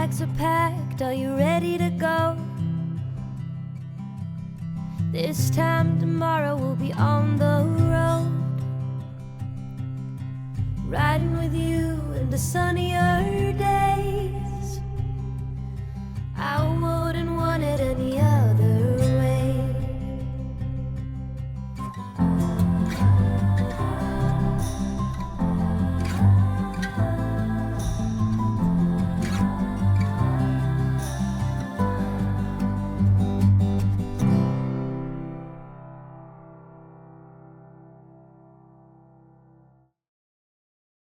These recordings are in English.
bags are packed, are you ready to go? This time tomorrow we'll be on the road, riding with you in the sunnier days. I wouldn't want it any other way.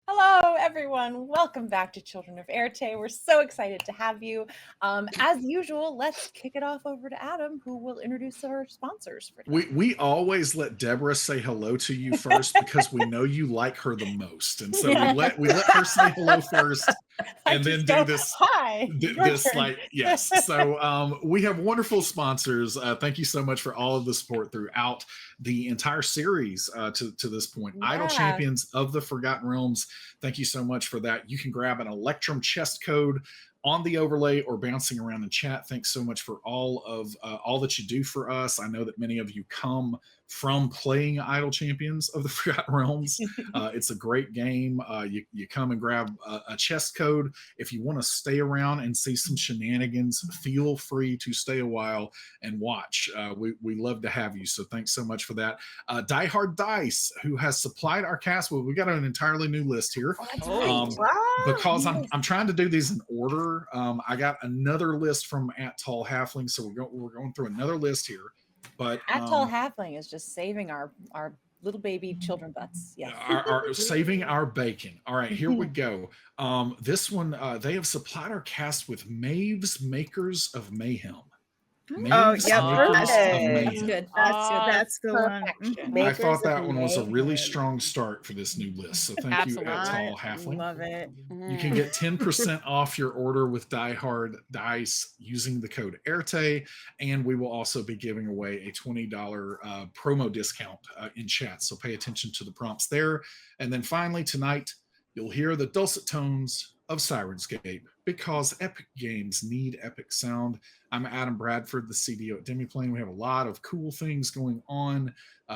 Hello, everyone. Welcome back to Children of Éarte. We're so excited to have you. As usual, let's kick it off over to Adam, who will introduce our sponsors for today. We always let Deborah say hello to you first because we know you like her the most, and so we let her say hello first, and then do this. Hi. Yes. So we have wonderful sponsors. Thank you so much for all of the support throughout the entire series to this point. Yeah. Idol Champions of the Forgotten Realms. Thank you so much for that. You can grab an Electrum chest code on the overlay or bouncing around in chat. Thanks so much for all that you do for us. I know that many of you come from playing Idol Champions of the Forgotten Realms. It's a great game. You come and grab a chest code. If you want to stay around and see some shenanigans, feel free to stay a while and watch. We love to have you. So thanks so much for that. Die Hard Dice, who has supplied our cast. Well, we got an entirely new list here. Because I'm trying to do these in order. I got another list from At Tall Halfling, so we're going through another list here. But At Tall Halfling is just saving our little baby children butts. Yes. Our saving our bacon. All right, here we go. This one, they have supplied our cast with Maeve's Makers of Mayhem. Maeve's That's Makers of good. That's the one. I thought that one was a really strong start for this new list. So thank you, At Tall Halfling. Love it. You can get 10% off your order with Die Hard Dice using the code Éarte, and we will also be giving away a $20 promo discount in chat. So pay attention to the prompts there. And then finally tonight, you'll hear the dulcet tones of Sirenscape, because epic games need epic sound. I'm Adam Bradford, the CDO at Demiplane. We have a lot of cool things going on.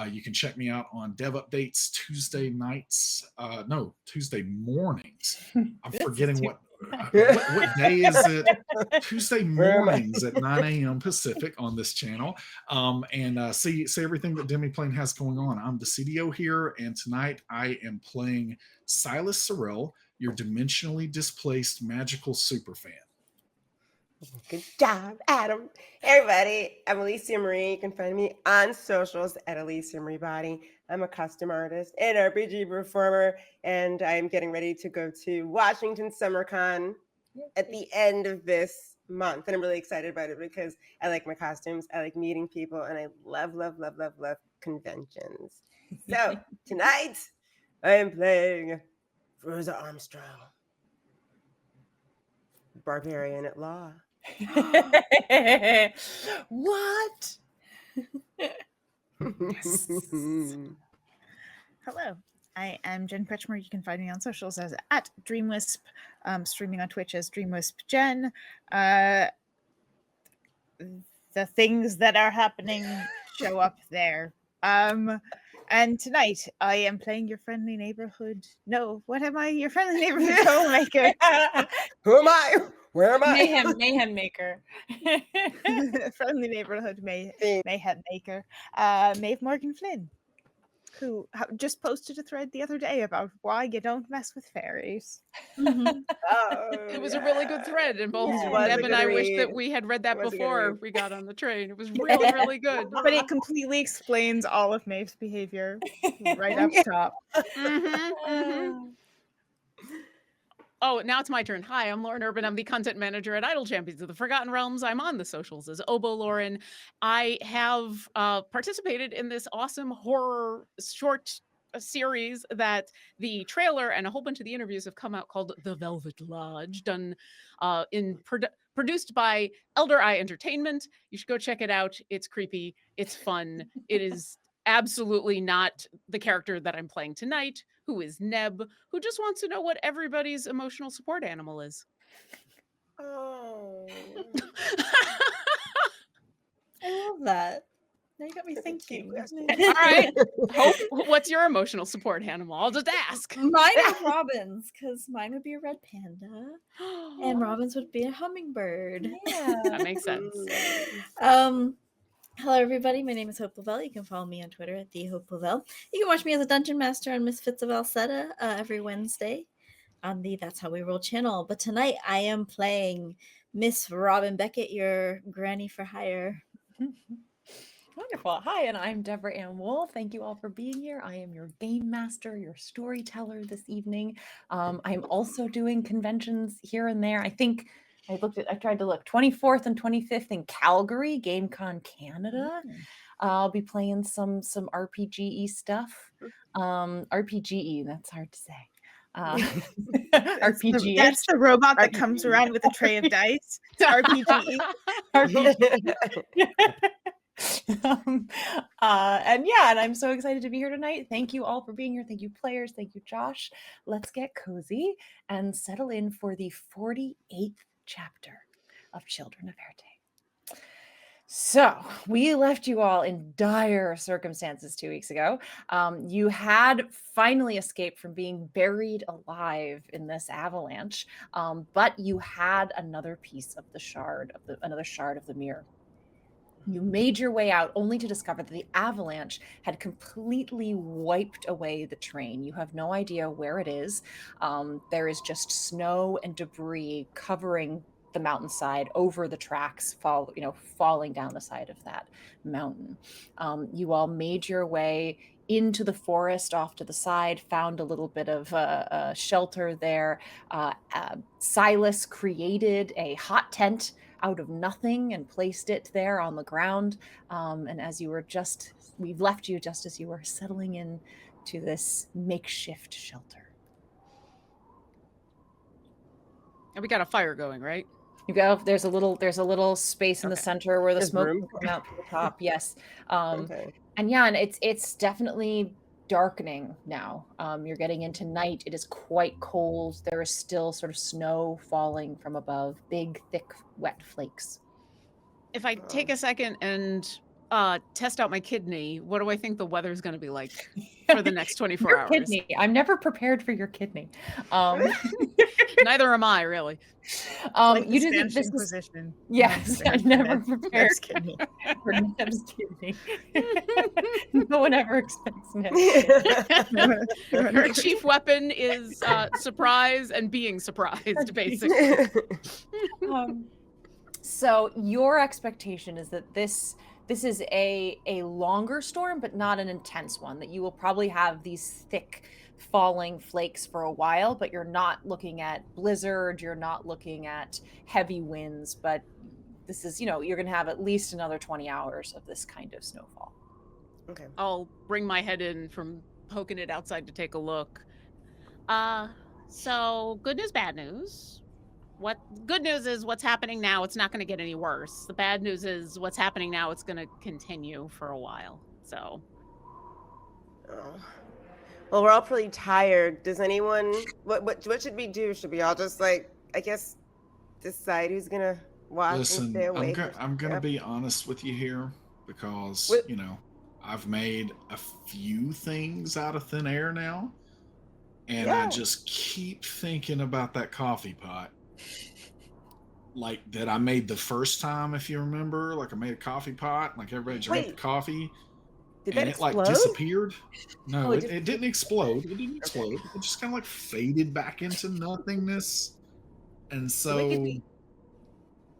You can check me out on Dev Updates Tuesday mornings. I'm forgetting what day is it? Tuesday mornings at 9 a.m. Pacific on this channel. And see everything that Demiplane has going on. I'm the CDO here, and tonight I am playing Silas Sorrell, your dimensionally displaced magical superfan. Good job, Adam. Hey, everybody, I'm Alicia Marie. You can find me on socials at Alicia Marie Body. I'm a custom artist and RPG performer, and I'm getting ready to go to Washington SummerCon at the end of this month. And I'm really excited about it because I like my costumes, I like meeting people, and I love conventions. So tonight, I am playing Fairuza Armstrong, Barbarian at Law. What? Hello, I am Jen Kretchmer. You can find me on socials as at DreamWisp, streaming on Twitch as DreamWispJen. The things that are happening show up there. And tonight I am playing your friendly neighborhood. No, what am I? Your friendly neighborhood troublemaker. Who am I? Where am I? Mayhem maker. Friendly neighborhood mayhem maker. Maeve Morgan Flynn, who just posted a thread the other day about why you don't mess with fairies. It was a really good thread, and both Deb and I wish that we had read that before we got on the train. It was really, really good. But it completely explains all of Maeve's behavior right up top. Oh, now it's my turn. Hi, I'm Lauren Urban. I'm the content manager at Idol Champions of the Forgotten Realms. I'm on the socials as Obo Lauren. I have participated in this awesome horror short series that the trailer and a whole bunch of the interviews have come out, called The Velvet Lodge, done produced by Elder Eye Entertainment. You should go check it out. It's creepy. It's fun. It is absolutely not the character that I'm playing tonight, who is Neb, who just wants to know what everybody's emotional support animal is. Oh. I love that. Now you got me That's a cute thinking. question. All right. Hope, what's your emotional support animal? I'll just ask. Mine is Robin's, because mine would be a red panda, and Robin's would be a hummingbird. Yeah. That makes sense. Hello everybody, my name is Hope LaVelle. You can follow me on Twitter at the Hope LaVelle. You can watch me as a dungeon master on Misfits of Alceta every Wednesday on the That's How We Roll channel. But tonight I am playing Miss Robin Beckett, your granny for hire. Wonderful. Hi, and I'm Deborah Ann Woll. Thank you all for being here. I am your game master, your storyteller this evening. I'm also doing conventions here and there. I think I tried to look 24th and 25th in Calgary, GameCon Canada. I'll be playing some RPG stuff. RPG, that's hard to say. RPG. That's the robot that comes around with a tray of dice. It's RPG. And I'm so excited to be here tonight. Thank you all for being here. Thank you, players. Thank you, Josh. Let's get cozy and settle in for the 48th chapter of Children of Éarte. So we left you all in dire circumstances 2 weeks ago. You had finally escaped from being buried alive in this avalanche, but you had another piece of another shard of the mirror. You made your way out only to discover that the avalanche had completely wiped away the train. You have no idea where it is. There is just snow and debris covering the mountainside over the tracks, falling down the side of that mountain. You all made your way into the forest off to the side, found a little bit of a shelter there. Silas created a hot tent out of nothing and placed it there on the ground. And as you were we've left you just as you were settling in to this makeshift shelter. And we got a fire going, right? You go. There's a little space in the center where the There's smoke room? can come out to the top. Yes. Okay. And it's definitely darkening now. You're getting into night. It is quite cold. There is still sort of snow falling from above, big, thick, wet flakes. If I take a second and test out my kidney, what do I think the weather's going to be like for the next 24 Your hours? kidney. I'm never prepared for your kidney. Neither am I, really. Like You the do Spanish this. Inquisition. Yes, I never prepared Neb's kidney. for Neb's kidney. No one ever expects Neb. Her chief weapon is surprise and being surprised, basically. So your expectation is that this is a longer storm, but not an intense one, that you will probably have these thick falling flakes for a while, but you're not looking at blizzard, you're not looking at heavy winds, but this is, you're going to have at least another 20 hours of this kind of snowfall. Okay. I'll bring my head in from poking it outside to take a look. So good news, bad news. What good news is what's happening now, it's not going to get any worse. The bad news is what's happening now, it's going to continue for a while. So. Oh. Well, we're all pretty tired. Does anyone? What should we do? Should we all just decide who's gonna watch and Listen, stay awake? I'm gonna be honest with you here, because I've made a few things out of thin air now, and I just keep thinking about that coffee pot, like that I made the first time. If you remember, like I made a coffee pot, like everybody drank the coffee. Did and that it like explode? disappeared. No, it it didn't explode. It didn't explode. It just kind of like faded back into nothingness. And so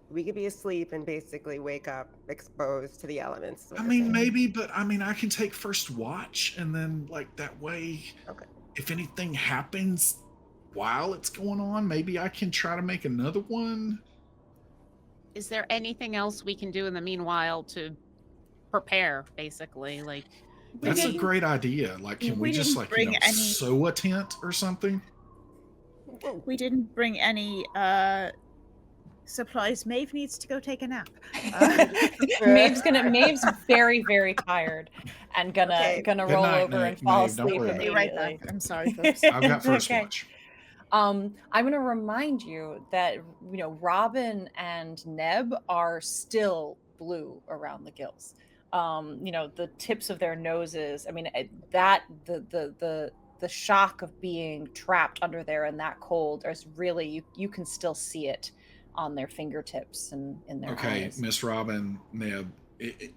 we could be asleep and basically wake up exposed to the elements. I mean, maybe, but I mean, I can take first watch, and then like that way, if anything happens while it's going on, maybe I can try to make another one. Is there anything else we can do in the meanwhile to prepare, basically? Like, that's a great idea. Like, can we just like sew a tent or something? We didn't bring any supplies. Maeve needs to go take a nap. Maeve's very, very tired and gonna roll over and fall asleep. I'll be right back. I'm sorry, folks. I've got first watch. I'm going to remind you that, Robin and Neb are still blue around the gills. The tips of their noses. I mean, the shock of being trapped under there in that cold is really, you can still see it on their fingertips and in their eyes. Miss Robin, Neb,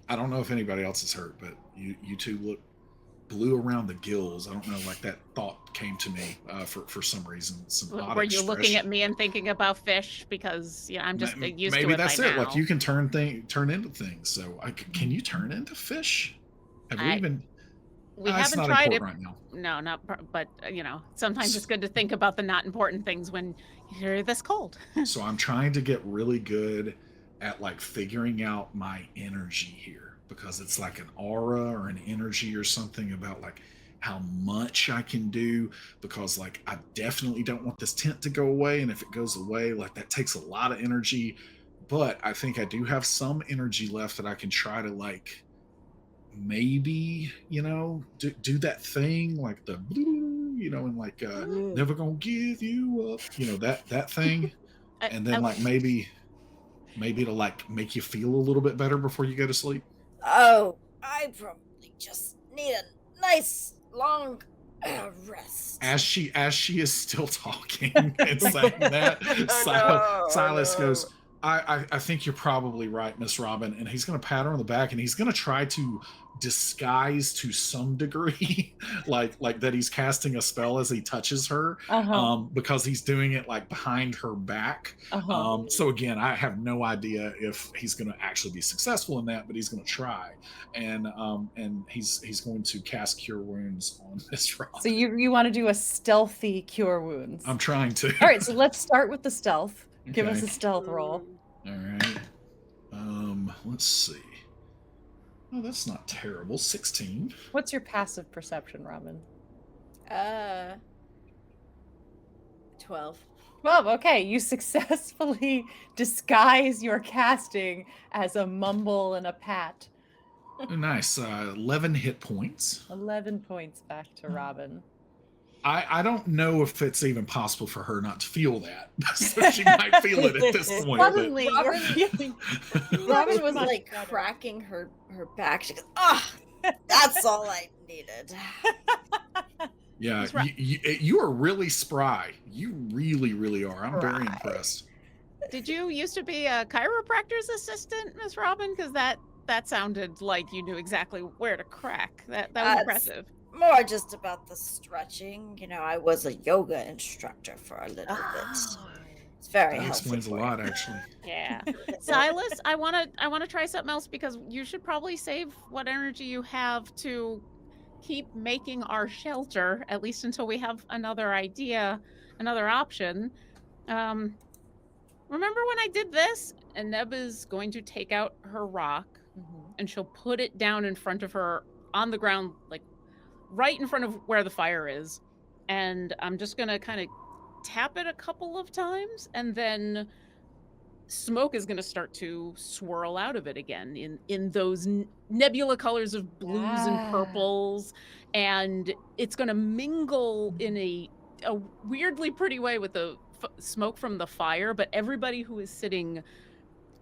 I don't know if anybody else is hurt, but you two look blue around the gills. I don't know, like that thought came to me for some reason. Were you looking at me and thinking about fish? Because I'm just used to it. Maybe that's by it. now. Like you can turn into things. So can you turn into fish? We That's haven't not tried it. important right No, now. not. But sometimes it's good to think about the not important things when you're this cold. So I'm trying to get really good at like figuring out my energy here, because it's like an aura or an energy or something about like how much I can do, because like I definitely don't want this tent to go away, and if it goes away, like that takes a lot of energy. But I think I do have some energy left that I can try to like maybe do that thing like the and like never gonna give you up, that thing. And then like maybe it'll like make you feel a little bit better before you go to sleep. Oh, I probably just need a nice long rest. As she is still talking and saying that, Silas goes, I think you're probably right, Miss Robin. And he's going to pat her on the back, and he's going to try to disguise to some degree, like that he's casting a spell as he touches her, because he's doing it like behind her back. So again, I have no idea if he's going to actually be successful in that, but he's going to try. And he's going to cast Cure Wounds on Miss Robin. So you want to do a stealthy Cure Wounds? I'm trying to. All right, so let's start with the stealth. Okay. Give us a stealth roll. All right. Let's see. Oh, that's not terrible. 16. What's your passive perception, Robin? 12. 12. Okay, you successfully disguise your casting as a mumble and a pat. Oh, nice. 11 hit points. 11 points back to Robin. I don't know if it's even possible for her not to feel that. So she might feel it at this point. Suddenly, you're feeling. Robin was like cracking her back. She goes, that's all I needed. Yeah, you are really spry. You really, really are. I'm very impressed. Did you used to be a chiropractor's assistant, Miss Robin? Because that sounded like you knew exactly where to crack. That was impressive. More just about the stretching. I was a yoga instructor for a little bit. It's very That healthy. explains a lot, actually. Yeah. Silas, I wanna try something else, because you should probably save what energy you have to keep making our shelter, at least until we have another option. Remember when I did this? And Neb is going to take out her rock, and she'll put it down in front of her on the ground, like right in front of where the fire is. And I'm just gonna kind of tap it a couple of times, and then smoke is gonna start to swirl out of it again in those nebula colors of blues and purples, and it's gonna mingle in a weirdly pretty way with the smoke from the fire. But everybody who is sitting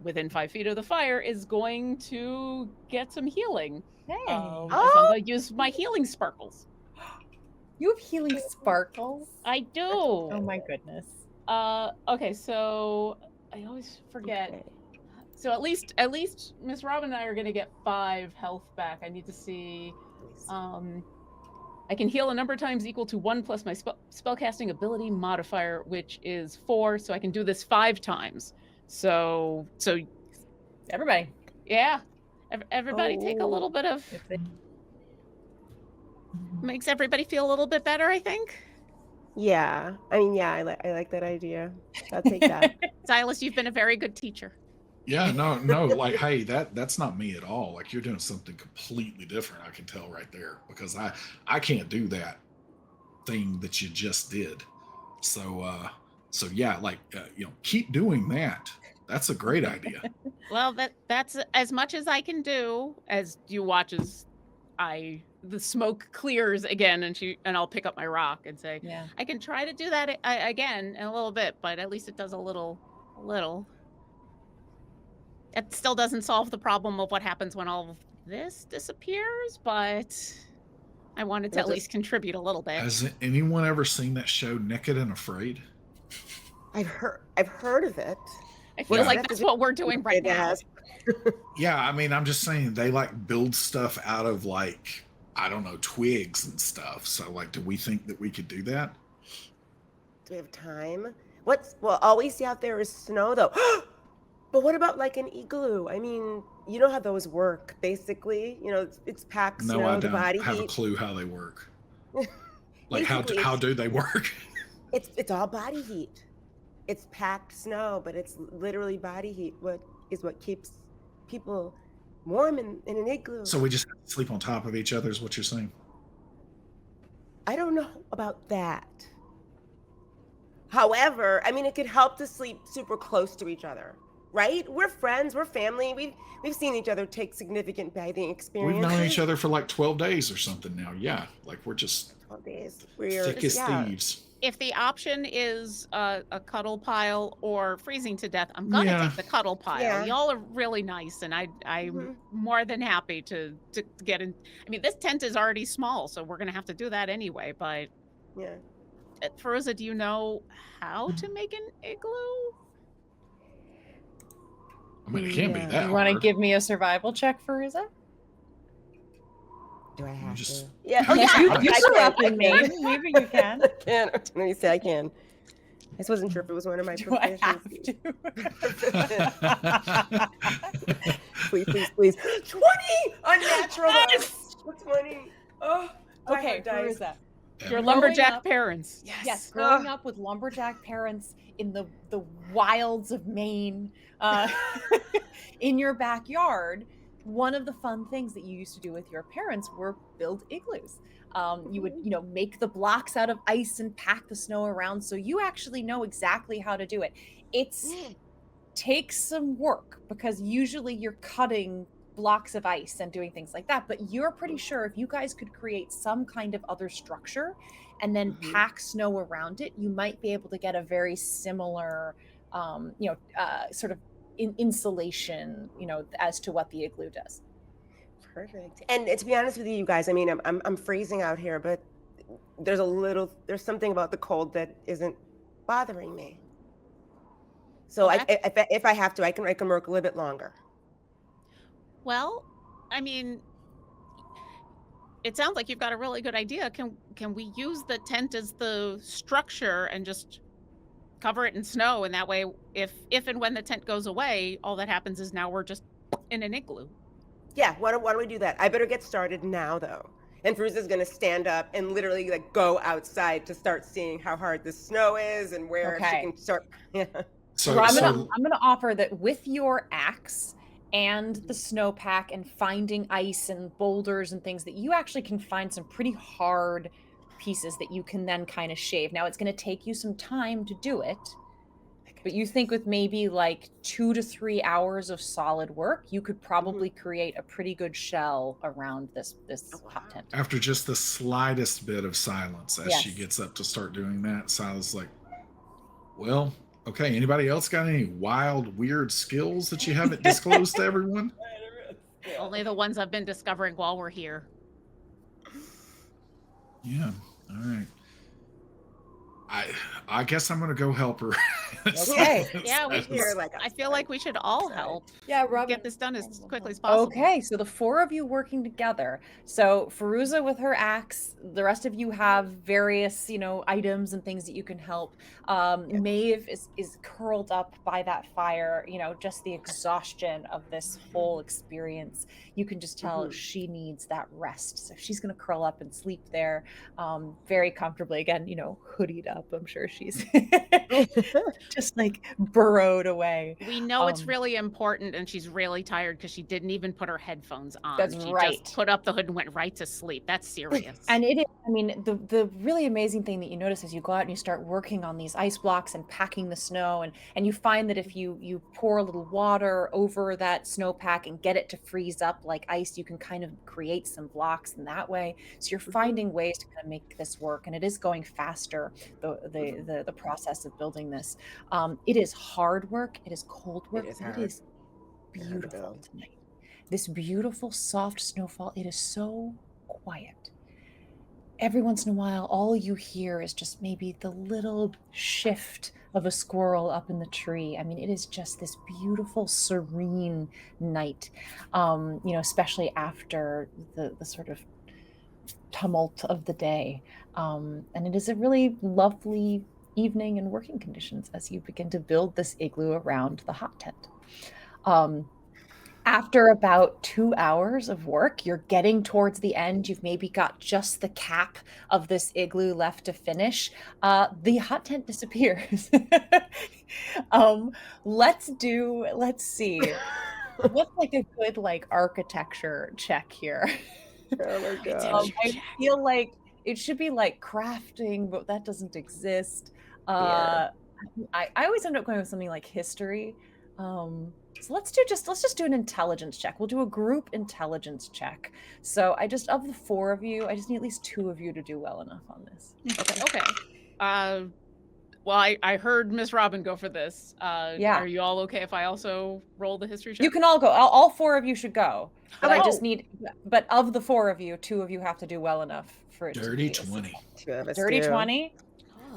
within 5 feet of the fire is going to get some healing. Hey. I'm going to use my healing sparkles. You have healing sparkles? I do. Oh my goodness. Okay, so I always forget. Okay. So at least Miss Robin and I are going to get 5 health back. I need to see. I can heal a number of times equal to 1 plus my spellcasting ability modifier, which is 4. So I can do this 5 times. So everybody. Yeah. Everybody take a little bit of. Makes everybody feel a little bit better, I think. Yeah. I mean, yeah, I like that idea. I'll take that. Silas, you've been a very good teacher. Yeah, no, like, hey, that's not me at all. Like, you're doing something completely different. I can tell right there, because I can't do that thing that you just did. So yeah, like, keep doing that. That's a great idea. Well, that's as much as I can do. As you watch as the smoke clears again, and I'll pick up my rock and say, Yeah. I can try to do that again in a little bit, but at least it does a little. It still doesn't solve the problem of what happens when all of this disappears, but I wanted to at least contribute a little bit. Has anyone ever seen that show Naked and Afraid? I've heard of it. I feel like that's what we're doing right now. Yeah, I mean, I'm just saying they like build stuff out of like, I don't know, twigs and stuff. So like, do we think that we could do that? Do we have time? Well, all we see out there is snow though. But what about like an igloo? I mean, you know how those work, basically. You know, it's packed snow, No, I the don't body have heat. a clue how they work. Like how do they work? It's all body heat. It's packed snow, but it's literally body heat. What keeps people warm in an igloo? So we just have to sleep on top of each other is what you're saying? I don't know about that. However, I mean, it could help to sleep super close to each other, right? We're friends, we're family. We've seen each other take significant bathing experiences. We've known each other for like 12 days or something now. Yeah, like we're just 12 days. thick as thieves. If the option is a cuddle pile or freezing to death, I'm gonna take the cuddle pile. Yeah. Y'all are really nice, and I'm more than happy to get in. I mean, this tent is already small, so we're gonna have to do that anyway. But yeah, Fairuza, do you know how to make an igloo? I mean, it can't be that You want to hard. give me a survival check, Fairuza? Do I have Just- to? Yeah. Oh, yeah. You You grew up in Maine. Maybe you can. I can. Let me say I can. I just wasn't sure if it was one of my Do I have proficiencies. to? please. 20 unnatural. Yes! 20. Oh. Okay, Fairuza. Your Growing lumberjack up- parents. Yes, growing up with lumberjack parents in the wilds of Maine, in your backyard, one of the fun things that you used to do with your parents were build igloos. You would, make the blocks out of ice and pack the snow around. So you actually know exactly how to do it. Takes some work because usually you're cutting blocks of ice and doing things like that. But you're pretty sure if you guys could create some kind of other structure and then pack snow around it, you might be able to get a very similar, sort of insulation, as to what the igloo does. Perfect. And to be honest with you guys, I mean, I'm freezing out here, but there's something about the cold that isn't bothering me. So if I have to, I can work a little bit longer. Well, I mean, it sounds like you've got a really good idea. Can we use the tent as the structure and just cover it in snow? And that way, if and when the tent goes away, all that happens is now we're just in an igloo. Yeah, why don't we do that? I better get started now, though. And Fairuza's going to stand up and literally go outside to start seeing how hard the snow is and where she can start. Yeah. So I'm gonna offer that with your axe and the snowpack and finding ice and boulders and things, that you actually can find some pretty hard pieces that you can then kind of shave. Now it's going to take you some time to do it, but you think with maybe like 2 to 3 hours of solid work, you could probably create a pretty good shell around this hot tent. After just the slightest bit of silence as she gets up to start doing that, Silas is like, well, okay, anybody else got any wild, weird skills that you haven't disclosed to everyone? Only the ones I've been discovering while we're here. Yeah, all right. I guess I'm gonna go help her. Okay. Yeah, I feel like we should all help. Yeah, Rob. Get this done as quickly as possible. Okay, so the 4 of you working together. So Fairuza with her axe, the rest of you have various, items and things that you can help. Maeve is curled up by that fire, just the exhaustion of this whole experience. You can just tell she needs that rest. So she's gonna curl up and sleep there, very comfortably. Again, hoodied up. I'm sure she's just like burrowed away. We know it's Um, really important, and she's really tired because she didn't even put her headphones on. That's She right. just put up the hood and went right to sleep. That's serious. And it is, I mean, the really amazing thing that you notice as you go out and you start working on these ice blocks and packing the snow, and you find that if you pour a little water over that snowpack and get it to freeze up like ice, you can kind of create some blocks in that way. So you're finding ways to kind of make this work, and it is going faster, the process of building this. It is hard work, it is cold work, is but hard. it is Hard to beautiful build. tonight. This beautiful soft snowfall, it is so quiet. Every once in a while, all you hear is just maybe the little shift of a squirrel up in the tree. I mean, it is just this beautiful, serene night, especially after the sort of tumult of the day. And it is a really lovely evening and working conditions as you begin to build this igloo around the hot tent. After about 2 hours of work, you're getting towards the end. You've maybe got just the cap of this igloo left to finish. The hot tent disappears. Let's see. What's like a good architecture check here? Oh my god. I feel like it should be like crafting, but that doesn't exist. Yeah. I always end up going with something like history. So let's just do an intelligence check. We'll do a group intelligence check. So of the 4 of you, I just need at least 2 of you to do well enough on this. Okay. Well, I heard Miss Robin go for this. Yeah. Are you all okay if I also roll the history check? You can all go. All 4 of you should go. But I Okay. just need. But of the 4 of you, 2 of you have to do well enough for it to Dirty be a 20. 2 of us dirty do. 20,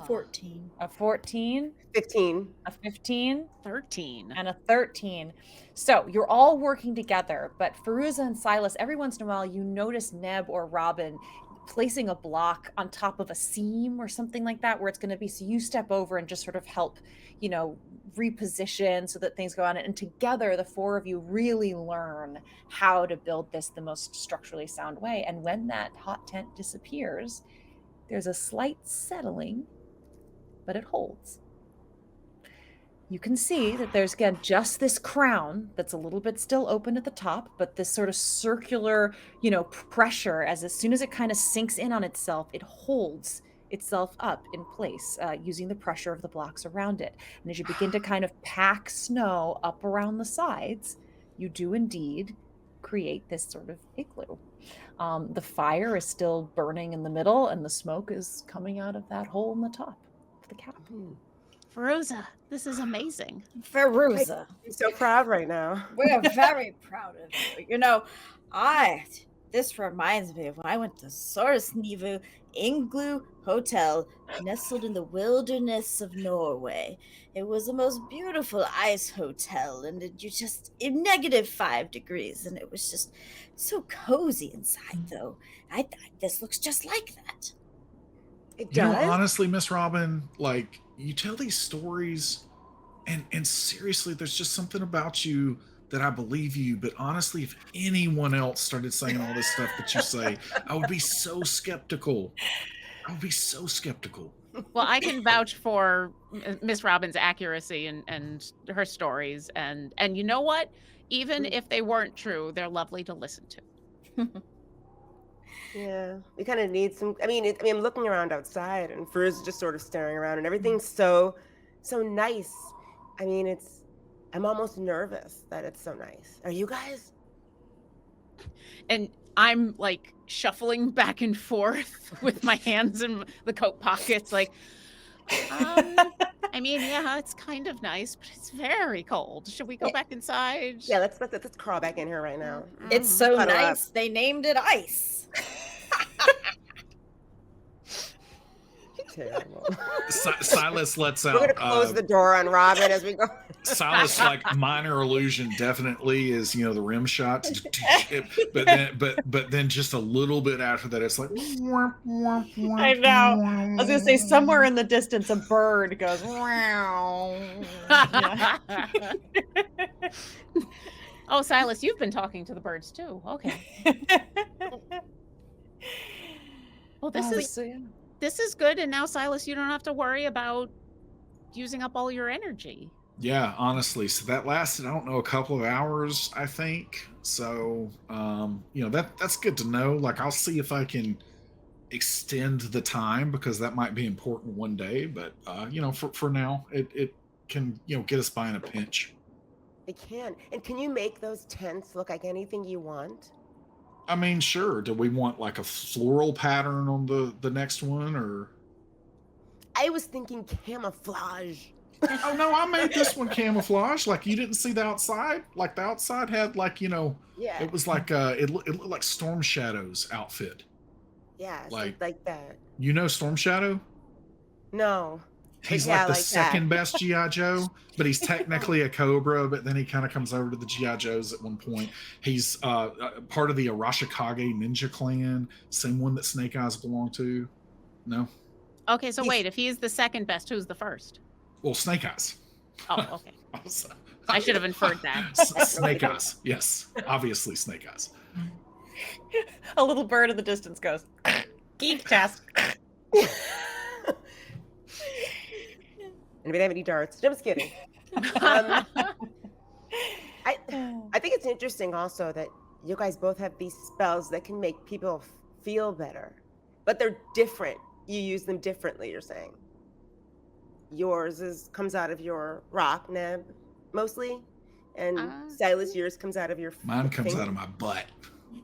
14. a 14, 15. a 15, 13. and a 13. So you're all working together, but Fairuza and Silas, every once in a while, you notice Neb or Robin placing a block on top of a seam or something like that, where it's going to be, so you step over and just sort of help, reposition so that things go on. And together, the 4 of you really learn how to build this the most structurally sound way. And when that hot tent disappears, there's a slight settling, but it holds. You can see that there's, again, just this crown that's a little bit still open at the top, but this sort of circular, pressure, as soon as it kind of sinks in on itself, it holds itself up in place using the pressure of the blocks around it. And as you begin to kind of pack snow up around the sides, you do indeed create this sort of igloo. The fire is still burning in the middle, and the smoke is coming out of that hole in the top of the cap. Fairuza, this is amazing. Fairuza. I'm so proud right now. We are very proud of you. This reminds me of when I went to Sorsnivu Igloo Hotel, nestled in the wilderness of Norway. It was the most beautiful ice hotel, and in -5 degrees, and it was just so cozy inside, though. I thought this looks just like that. It You know, does? honestly, Miss Robin, you tell these stories, and seriously, there's just something about you that I believe you. But honestly, if anyone else started saying all this stuff that you say, I would be so skeptical. Well, I can vouch for Miss Robin's accuracy and her stories, and you know what? Even if they weren't true, they're lovely to listen to. Yeah, we kind of need some. I'm looking around outside, and Fairuza is just sort of staring around, and everything's so nice. I'm almost nervous that it's so nice. Are you guys? And I'm like shuffling back and forth with my hands in the coat pockets, yeah, it's kind of nice, but it's very cold. Should we go back inside? Yeah, let's crawl back in here right now. It's so Cuddle up. nice. They named it ice. Terrible. Silas lets out. We're gonna close the door on Robin as we go. Silas, minor illusion, definitely is the rim shot, but then just a little bit after that, it's like. I know. I was gonna say, somewhere in the distance, a bird goes. Wow. Oh, Silas, you've been talking to the birds too. Okay. Well, this is good, and now, Silas, you don't have to worry about using up all your energy. Yeah, honestly. So that lasted, I don't know, a couple of hours, I think. So, that's good to know. Like, I'll see if I can extend the time because that might be important one day. But, for now, it can, get us by in a pinch. It can. And can you make those tents look like anything you want? I mean, sure. Do we want like a floral pattern on the next one, or? I was thinking camouflage. Oh no, I made this one camouflage. Like, you didn't see the outside? Like, the outside had like, Yeah. it was like it looked like Storm Shadow's outfit. Yeah, like that. Storm Shadow? No. He's Yeah, like the like second that. best G.I. Joe, but he's technically a Cobra, but then he kind of comes over to the G.I. Joes at one point. He's part of the Arashikage ninja clan, same one that Snake Eyes belong to. No? Okay, so wait, if he's the second best, who's the first? Well, Snake Eyes. Oh, okay. I should have inferred that. Snake Eyes, yes. Obviously Snake Eyes. A little bird in the distance goes, geek test. Anybody have any darts? I'm just kidding. I think it's interesting also that you guys both have these spells that can make people feel better, but they're different. You use them differently, you're saying. Yours comes out of your rock, Neb, mostly, and Silas, yours comes out of your Mine comes out of my butt.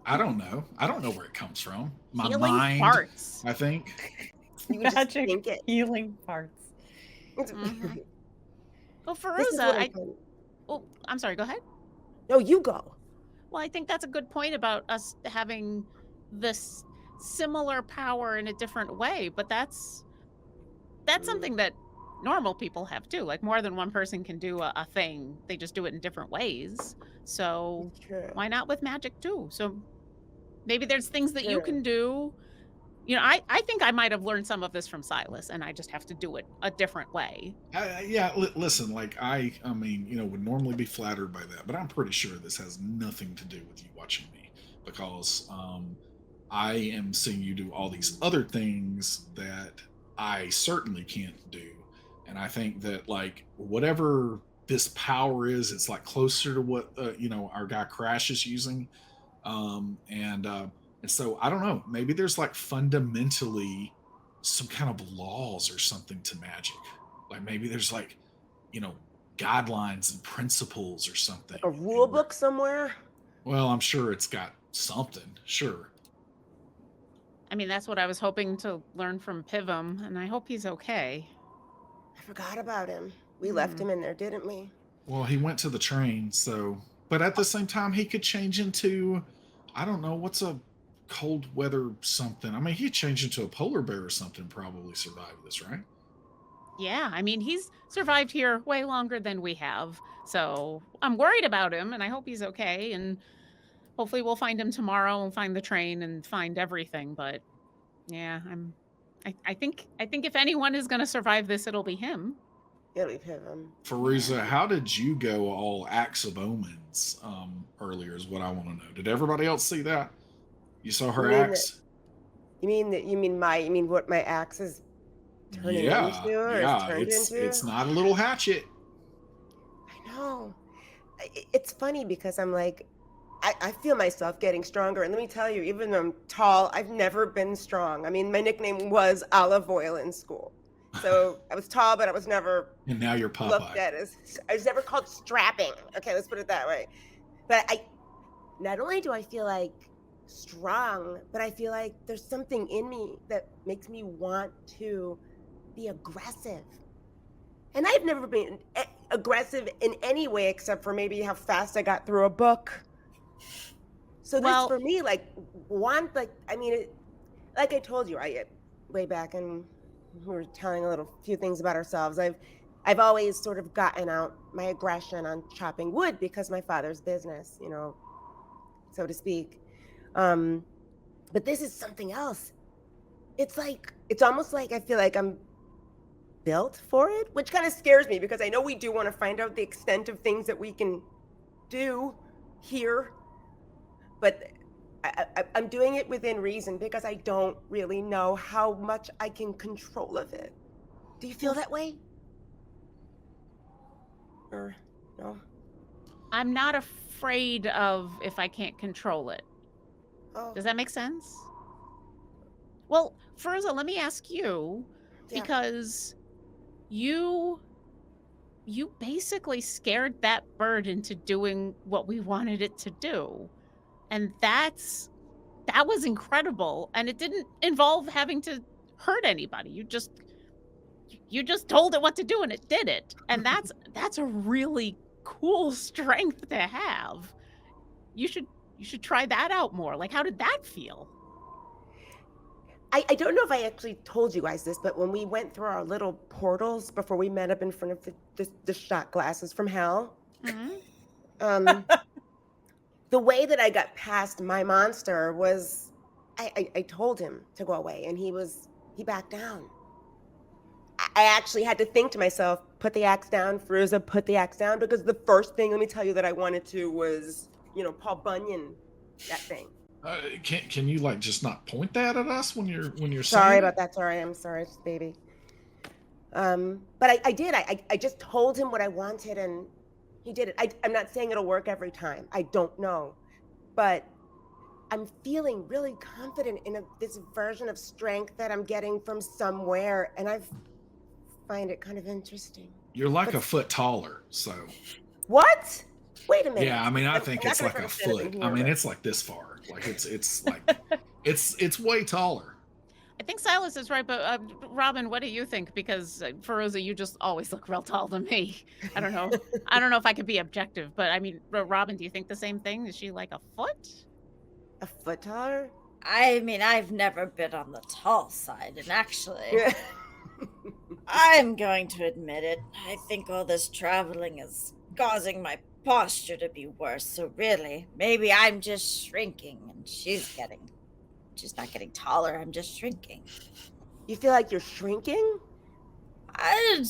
I don't know where it comes from. My Healing mind, farts. I think. You just Magic think it. healing parts. Mhm. Well, This is what Fairuza, I'm sorry, go ahead. No, you go. Well, I think that's a good point about us having this similar power in a different way, but that's something that normal people have too. Like, more than one person can do a thing. They just do it in different ways. So True. why not with magic too? So maybe there's things that you True. can do. I think I might have learned some of this from Silas, and I just have to do it a different way. Listen, like, I mean, would normally be flattered by that, but I'm pretty sure this has nothing to do with you watching me, because I am seeing you do all these other things that I certainly can't do. And I think that, like, whatever this power is, it's like closer to what our guy Crash is using. And so I don't know, maybe there's like fundamentally some kind of laws or something to magic. Like, maybe there's like, guidelines and principles or something. A rule book somewhere? Well, I'm sure it's got something, sure. I mean, that's what I was hoping to learn from Pivum, and I hope he's okay. I forgot about him. We left him in there, didn't we? Well, he went to the train, so... But at the same time, he could change into... I don't know, what's a cold weather something? I mean, he'd change into a polar bear or something, probably survive this, right? Yeah, I mean, he's survived here way longer than we have. So I'm worried about him, and I hope he's okay. And hopefully we'll find him tomorrow and find the train and find everything. But yeah, I think if anyone is going to survive this, it'll be him. It'll be him. Fairuza, how did you go all Axe of Omens earlier is what I want to know. Did everybody else see that? You saw her axe? You mean what my axe is turning into, or is turned into? It's not a little hatchet. I know. It's funny because I'm like, I feel myself getting stronger. And let me tell you, even though I'm tall, I've never been strong. I mean, my nickname was Olive Oil in school. So I was tall, but I was never and now you're Popeye. Looked at as I was never called strapping. Okay, let's put it that way. But not only do I feel like strong, but I feel like there's something in me that makes me want to be aggressive. And I've never been aggressive in any way except for maybe how fast I got through a book. So this for me, like I told you, way back, and we were telling a few things about ourselves. I've always sort of gotten out my aggression on chopping wood because my father's business, so to speak. But this is something else. It's almost like I feel like I'm built for it, which kind of scares me because I know we do want to find out the extent of things that we can do here. But I'm doing it within reason because I don't really know how much I can control of it. Do you feel that way? Or no? I'm not afraid of if I can't control it. Oh, Does that make sense? Well, Fairuza, let me ask you, yeah. because you basically scared that bird into doing what we wanted it to do. And that was incredible. And it didn't involve having to hurt anybody. You just told it what to do and it did it. And that's a really cool strength to have. You should try that out more. Like, how did that feel? I don't know if I actually told you guys this, but when we went through our little portals before we met up in front of the shot glasses from hell, the way that I got past my monster was I told him to go away, and he backed down. I actually had to think to myself, put the axe down, Fairuza, put the axe down, because the first thing, let me tell you, that I wanted to was, Paul Bunyan, that thing. Can you like just not point that at us when you're Sorry saying about that. Sorry, I'm sorry, baby. But I did. I just told him what I wanted, and he did it. I'm not saying it'll work every time. I don't know, but I'm feeling really confident in this version of strength that I'm getting from somewhere, and I find it kind of interesting. You're like a foot taller, so. What? Wait a minute. Yeah, I mean, I think it's like a foot. I mean, it's like this far. Like it's like it's way taller. I think Silas is right, but Robin, what do you think? Because Fairuza, you just always look real tall to me. I don't know. I don't know if I could be objective, but I mean, Robin, do you think the same thing? Is she like a foot? A foot taller? I mean, I've never been on the tall side, and actually, I'm going to admit it. I think all this traveling is causing my posture to be worse, so really, maybe I'm just shrinking, and she's not getting taller, I'm just shrinking. You feel like you're shrinking? I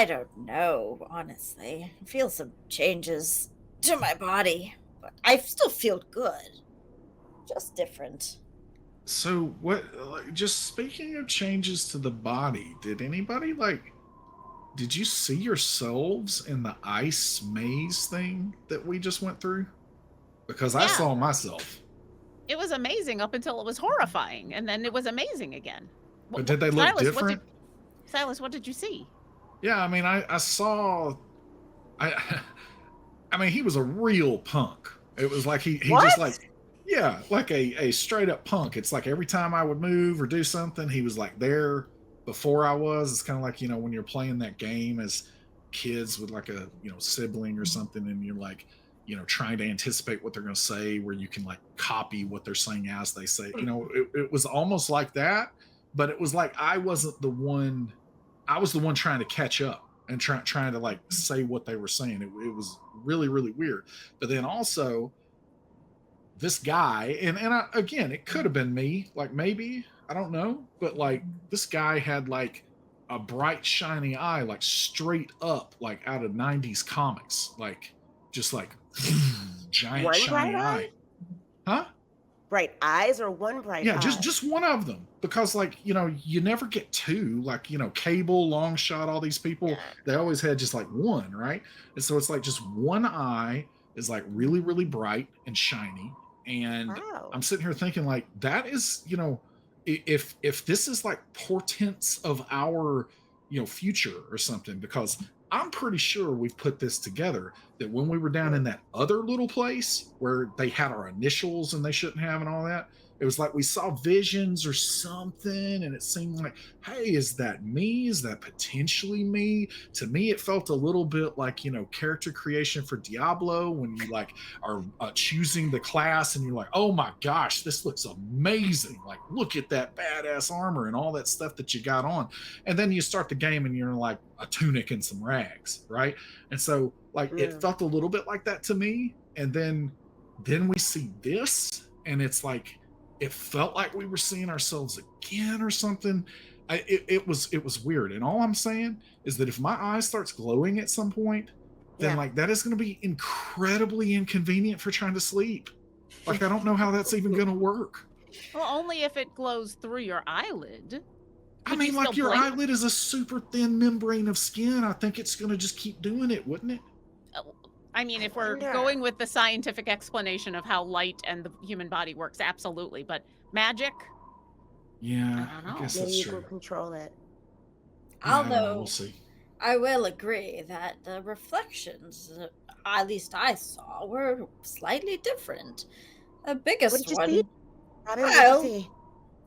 don't know, honestly. I feel some changes to my body, but I still feel good. Just different. So what, like, just speaking of changes to the body, did you see yourselves in the ice maze thing that we just went through? Because I saw myself. It was amazing up until it was horrifying, and then it was amazing again. But did they look different? Silas, what did you see? Yeah, I mean, I saw. I mean, he was a real punk. It was like he just like, yeah, like a straight up punk. It's like every time I would move or do something, he was like there before I was. It's kind of like, when you're playing that game as kids with like a, sibling or something, and you're like, trying to anticipate what they're going to say, where you can like copy what they're saying as they say, it was almost like that, but it was like, I was the one trying to catch up and trying to like say what they were saying. It was really, really weird. But then also this guy, and again, it could have been me, like maybe, I don't know, but like this guy had like a bright shiny eye, like straight up, like out of 90s comics, like just like giant one shiny eye. Huh? Bright eyes or one bright eye? just one of them, because like, you never get two, like, Cable, Long Shot, all these people, they always had just like one, right? And so it's like just one eye is like really, really bright and shiny. And I'm sitting here thinking like, that is, if this is like portents of our, future or something, because I'm pretty sure we've put this together, that when we were down in that other little place where they had our initials and they shouldn't have and all that, it was like we saw visions or something, and it seemed like, hey, is that me? Is that potentially me? To me, it felt a little bit like, character creation for Diablo, when you like are choosing the class and you're like, oh my gosh, this looks amazing. Like, look at that badass armor and all that stuff that you got on. And then you start the game and you're like a tunic and some rags, right? And so like, it felt a little bit like that to me. And then we see this, and it's like, it felt like we were seeing ourselves again or something. It was weird. And all I'm saying is that if my eye starts glowing at some point, then like that is going to be incredibly inconvenient for trying to sleep. Like, I don't know how that's even going to work. Well, only if it glows through your eyelid. I Could mean, you like still your blink? eyelid is a super thin membrane of skin. I think it's going to just keep doing it, wouldn't it? I mean, if I we're wonder. going with the scientific explanation of how light and the human body works, absolutely. But magic? Yeah, I don't I know. guess Maybe that's you true. can control it. Yeah, I don't know. Although We'll see. I will agree that the reflections, at least I saw, were slightly different. The What biggest did you one, see? Robin, what Well, did you see?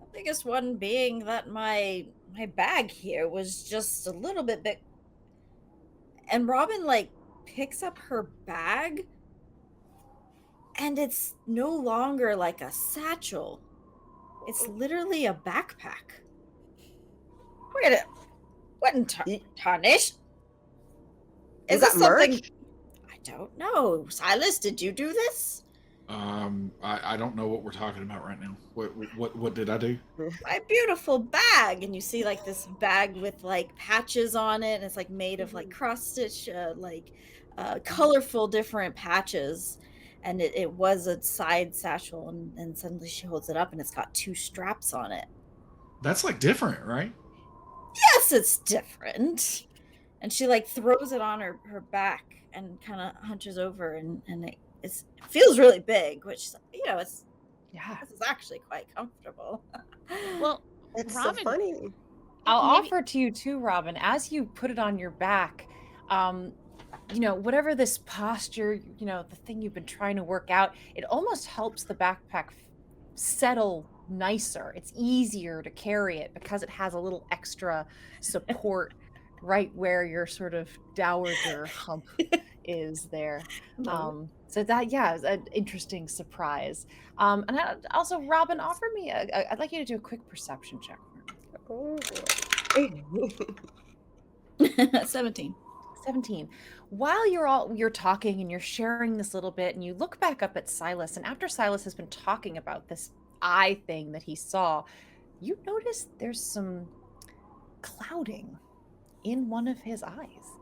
the biggest one being that my bag here was just a little bit big. And Robin like picks up her bag, and it's no longer like a satchel. It's literally a backpack. Wait a what in tarnish? You Is got this something? merch? I don't know. Silas, did you do this? I don't know what we're talking about right now. What did I do? My beautiful bag. And you see like this bag with like patches on it, and it's like made of like cross stitch, colorful different patches. And it was a side satchel, and suddenly she holds it up and it's got 2 straps on it. That's like different, right? Yes, it's different. And she like throws it on her back and kind of hunches over, and it feels really big, which, it's Yeah. this is actually quite comfortable. Well, It's Robin, so funny. I'll maybe- offer to you too, Robin, as you put it on your back, whatever this posture, the thing you've been trying to work out, it almost helps the backpack settle nicer. It's easier to carry it because it has a little extra support right where your sort of dowager hump is there. So that, is an interesting surprise. And also, Robin, offer me I'd like you to do a quick perception check for me. Oh. 17. 17. While you're talking and you're sharing this little bit, and you look back up at Silas, and after Silas has been talking about this eye thing that he saw, you notice there's some clouding in one of his eyes,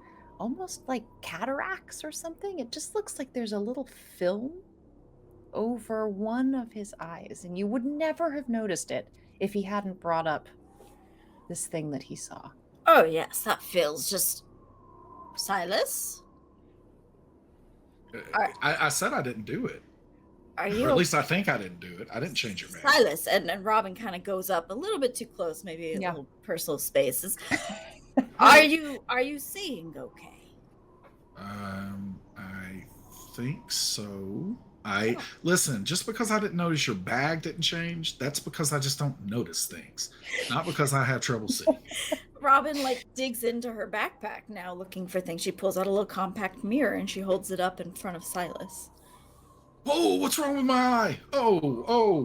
almost like cataracts or something. It just looks like there's a little film over one of his eyes, and you would never have noticed it if he hadn't brought up this thing that he saw. Oh yes, that feels just Silas. I said I didn't do it. Are Or you at least I think I didn't do it. I didn't change your bag. Silas? And Robin kind of goes up a little bit too close, maybe a little personal spaces. Are you seeing okay? I think so. Listen, just because I didn't notice your bag didn't change, that's because I just don't notice things. Not because I have trouble seeing. Robin like digs into her backpack now looking for things. She pulls out a little compact mirror and she holds it up in front of Silas. Whoa, what's wrong with my eye? Oh,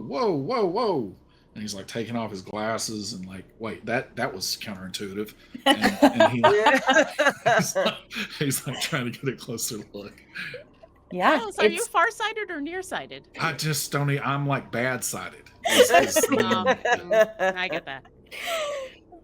whoa. And he's like taking off his glasses and like, wait, that was counterintuitive. And he's like trying to get a closer look. Yeah. Oh, so are you farsighted or nearsighted? I just don't. I'm like bad-sided. I get that.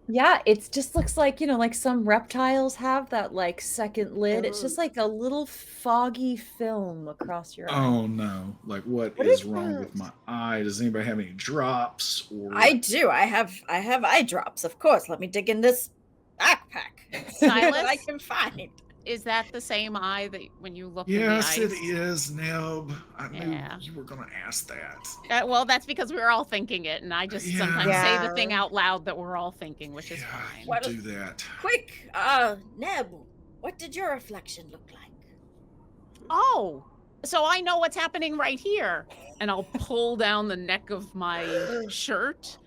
Yeah, it just looks like, like some reptiles have that like second lid. It's just like a little foggy film across your eye. Oh no! Like what is wrong with my eye? Does anybody have any drops? Or I do. I have eye drops, of course. Let me dig in this backpack. Silas? What I can find. Is that the same eye that when you look yes, in the it eyes? is, Neb. I knew Yeah. you were going to ask that. Well, that's because we were all thinking it, and I just Yeah. sometimes say the thing Yeah. out loud that we're all thinking, which is Yeah, fine. you What- do that. Quick, Neb, what did your reflection look like? Oh, so I know what's happening right here. And I'll pull down the neck of my shirt.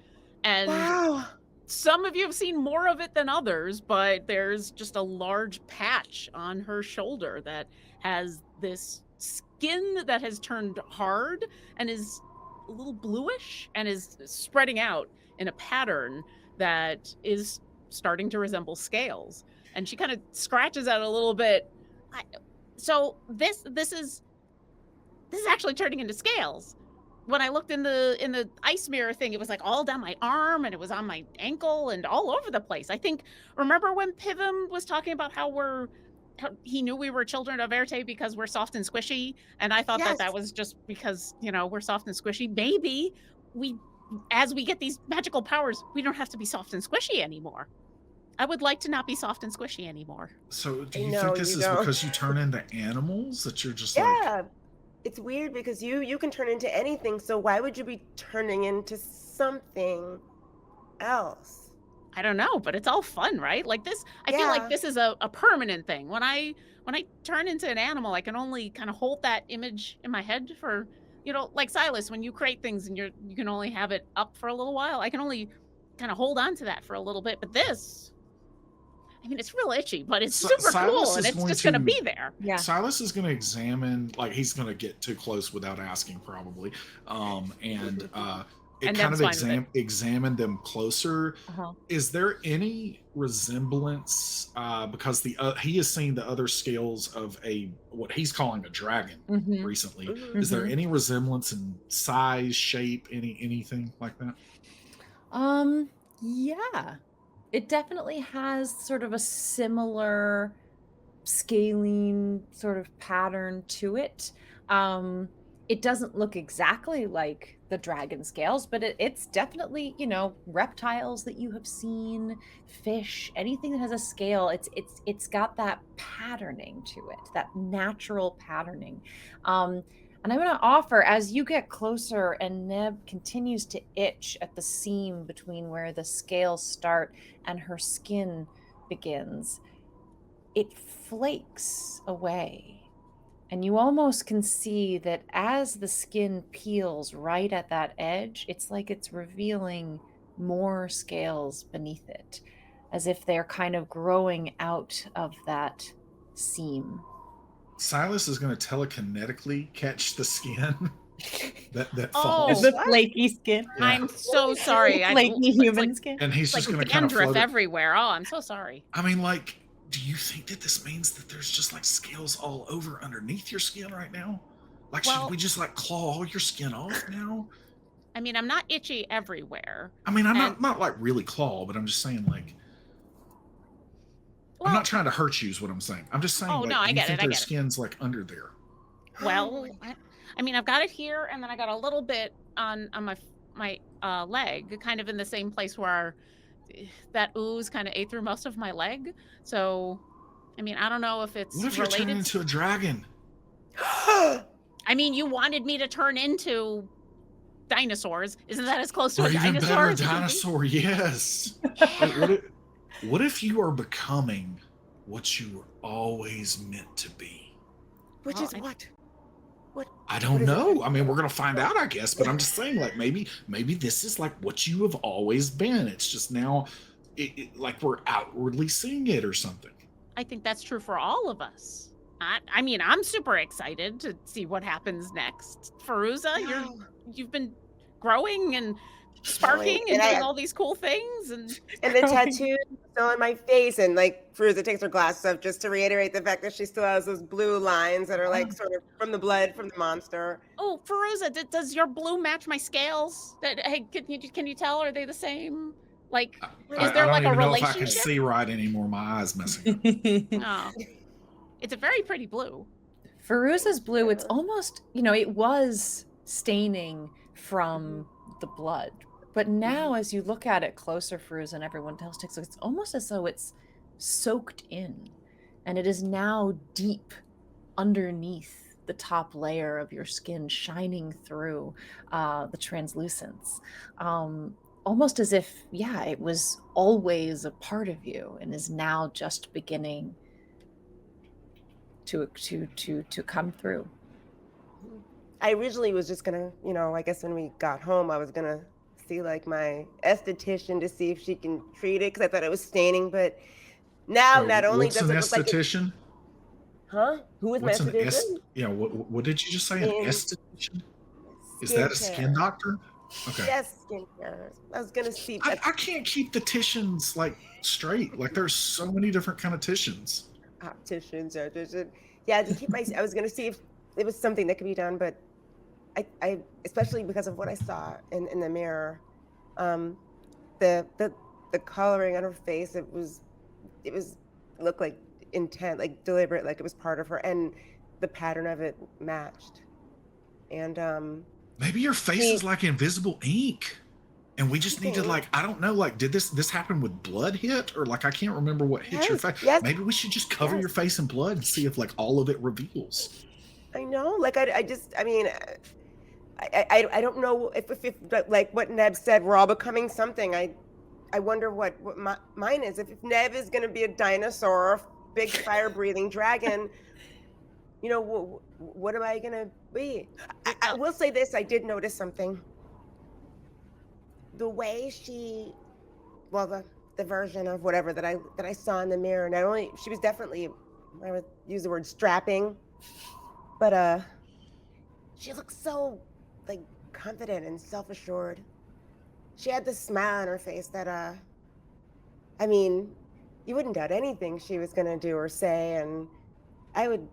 And Wow. some of you have seen more of it than others, but there's just a large patch on her shoulder that has this skin that has turned hard and is a little bluish and is spreading out in a pattern that is starting to resemble scales. And she kind of scratches at it a little bit. So this is actually turning into scales. When I looked in the ice mirror thing, it was like all down my arm and it was on my ankle and all over the place. I think, remember when Pivum was talking about how he knew we were children of Éarte because we're soft and squishy, and I thought Yes. that was just because, we're soft and squishy. Maybe we as we get these magical powers, we don't have to be soft and squishy anymore. I would like to not be soft and squishy anymore. So do I you know, think this you is don't. because you turn into animals that you're just like, Yeah, it's weird because you can turn into anything. So why would you be turning into something else? I don't know, but it's all fun, right? Like this, I feel like Yeah. this is a permanent thing. When I turn into an animal, I can only kind of hold that image in my head for, like Silas, when you create things and you can only have it up for a little while. I can only kind of hold on to that for a little bit. But this, I mean, it's real itchy, but it's super Silas cool, and is it's going just gonna to- be there. Yeah. Silas is going to examine, like he's going to get too close without asking probably, and And kind of that's fine with examine them closer. Uh-huh. Is there any resemblance, because he has seen the other scales of what he's calling a dragon Mhm. recently. Mhm. Is there any resemblance in size, shape, anything like that? Yeah. It definitely has sort of a similar scaling sort of pattern to it. It doesn't look exactly like the dragon scales, but it's definitely, reptiles that you have seen, fish, anything that has a scale. It's got that patterning to it, that natural patterning. And I'm going to offer, as you get closer and Neb continues to itch at the seam between where the scales start and her skin begins, it flakes away. And you almost can see that as the skin peels right at that edge, it's like it's revealing more scales beneath it, as if they're kind of growing out of that seam. Silas is going to telekinetically catch the skin that Oh, falls, The flaky skin. Yeah. I'm so sorry. Flaky it's human like, skin. and he's it's like just going to kind of dandruff float it. everywhere. Oh, I'm so sorry. I mean, like, do you think that this means that there's just like scales all over underneath your skin right now? Like, Well- should we just like claw all your skin off now? I mean, I'm not itchy everywhere. I mean, I'm And- not like really claw, but I'm just saying, like, Well, I'm not trying to hurt you, is what I'm saying. I'm just saying, Oh, like, no, I do you get think it, I their get it. skin's like under there? Well, I mean, I've got it here, and then I got a little bit on my leg, kind of in the same place where that ooze kind of ate through most of my leg. So, I mean, I don't know if it's What if you're turning related. into a dragon? I mean, you wanted me to turn into dinosaurs. Isn't that as close to Or a even dinosaur? better, a as it can be? dinosaur, yes. Like, what if you are becoming what you were always meant to be? Which Well, is what? I don't What is it? know. I mean, we're gonna find out, I guess. But I'm just saying, like, maybe this is like what you have always been. It's just now, like we're outwardly seeing it or something. I think that's true for all of us. I mean, I'm super excited to see what happens next. Fairuza, you've been growing and sparking and And I- doing all these cool things, and And the tattoo still on my face, and like Fairuza takes her glasses off just to reiterate the fact that she still has those blue lines that are like sort of from the blood from the monster. oh, Fairuza, does your blue match my scales? Hey, can you tell? Are they the same? Like, is there I like don't a even know if I can relationship? see right anymore. My eyes messing up. Oh, it's a very pretty blue. Fairuza's blue, it's almost, it was staining from the blood. But now as you look at it closer, Fairuza, and everyone else takes a look, it's almost as though it's soaked in. And it is now deep underneath the top layer of your skin, shining through the translucence. Almost as if, it was always a part of you and is now just beginning to come through. I originally was just gonna, I guess when we got home, I was gonna see like my esthetician to see if she can treat it because I thought it was staining. But now, Wait, not only what's does an it look like it, esthetician? huh? Who is my What's an esthetician? what did you just say? An In esthetician? Is that a skin skincare. doctor? Okay. Yes, skincare. I was gonna see. I can't keep the titians like straight. Like there's so many different kind of titians. Opticians, yeah, to keep my. I was gonna see if it was something that could be done, but I especially because of what I saw in the mirror, the coloring on her face, it looked like intent, like deliberate, like it was part of her, and the pattern of it matched. And Maybe your face is like invisible ink. And we just need to, Okay. like, I don't know, like, did this happen with blood hit? Or, like, I can't remember what hit your Yes, face. yes, Maybe we should just cover yes. your face in blood and see if, like, all of it reveals. I know. Like, I mean, I don't know if like what Neb said, we're all becoming something. I wonder what mine is. If Neb is going to be a dinosaur, or a big fire-breathing dragon, you know, what am I going to be? I will say this, I did notice something. The way she, well, the version of whatever that I saw in the mirror, not only, she was definitely, I would use the word strapping, but she looked so, like, confident and self-assured. She had this smile on her face that, I mean, you wouldn't doubt anything she was gonna do or say, and I would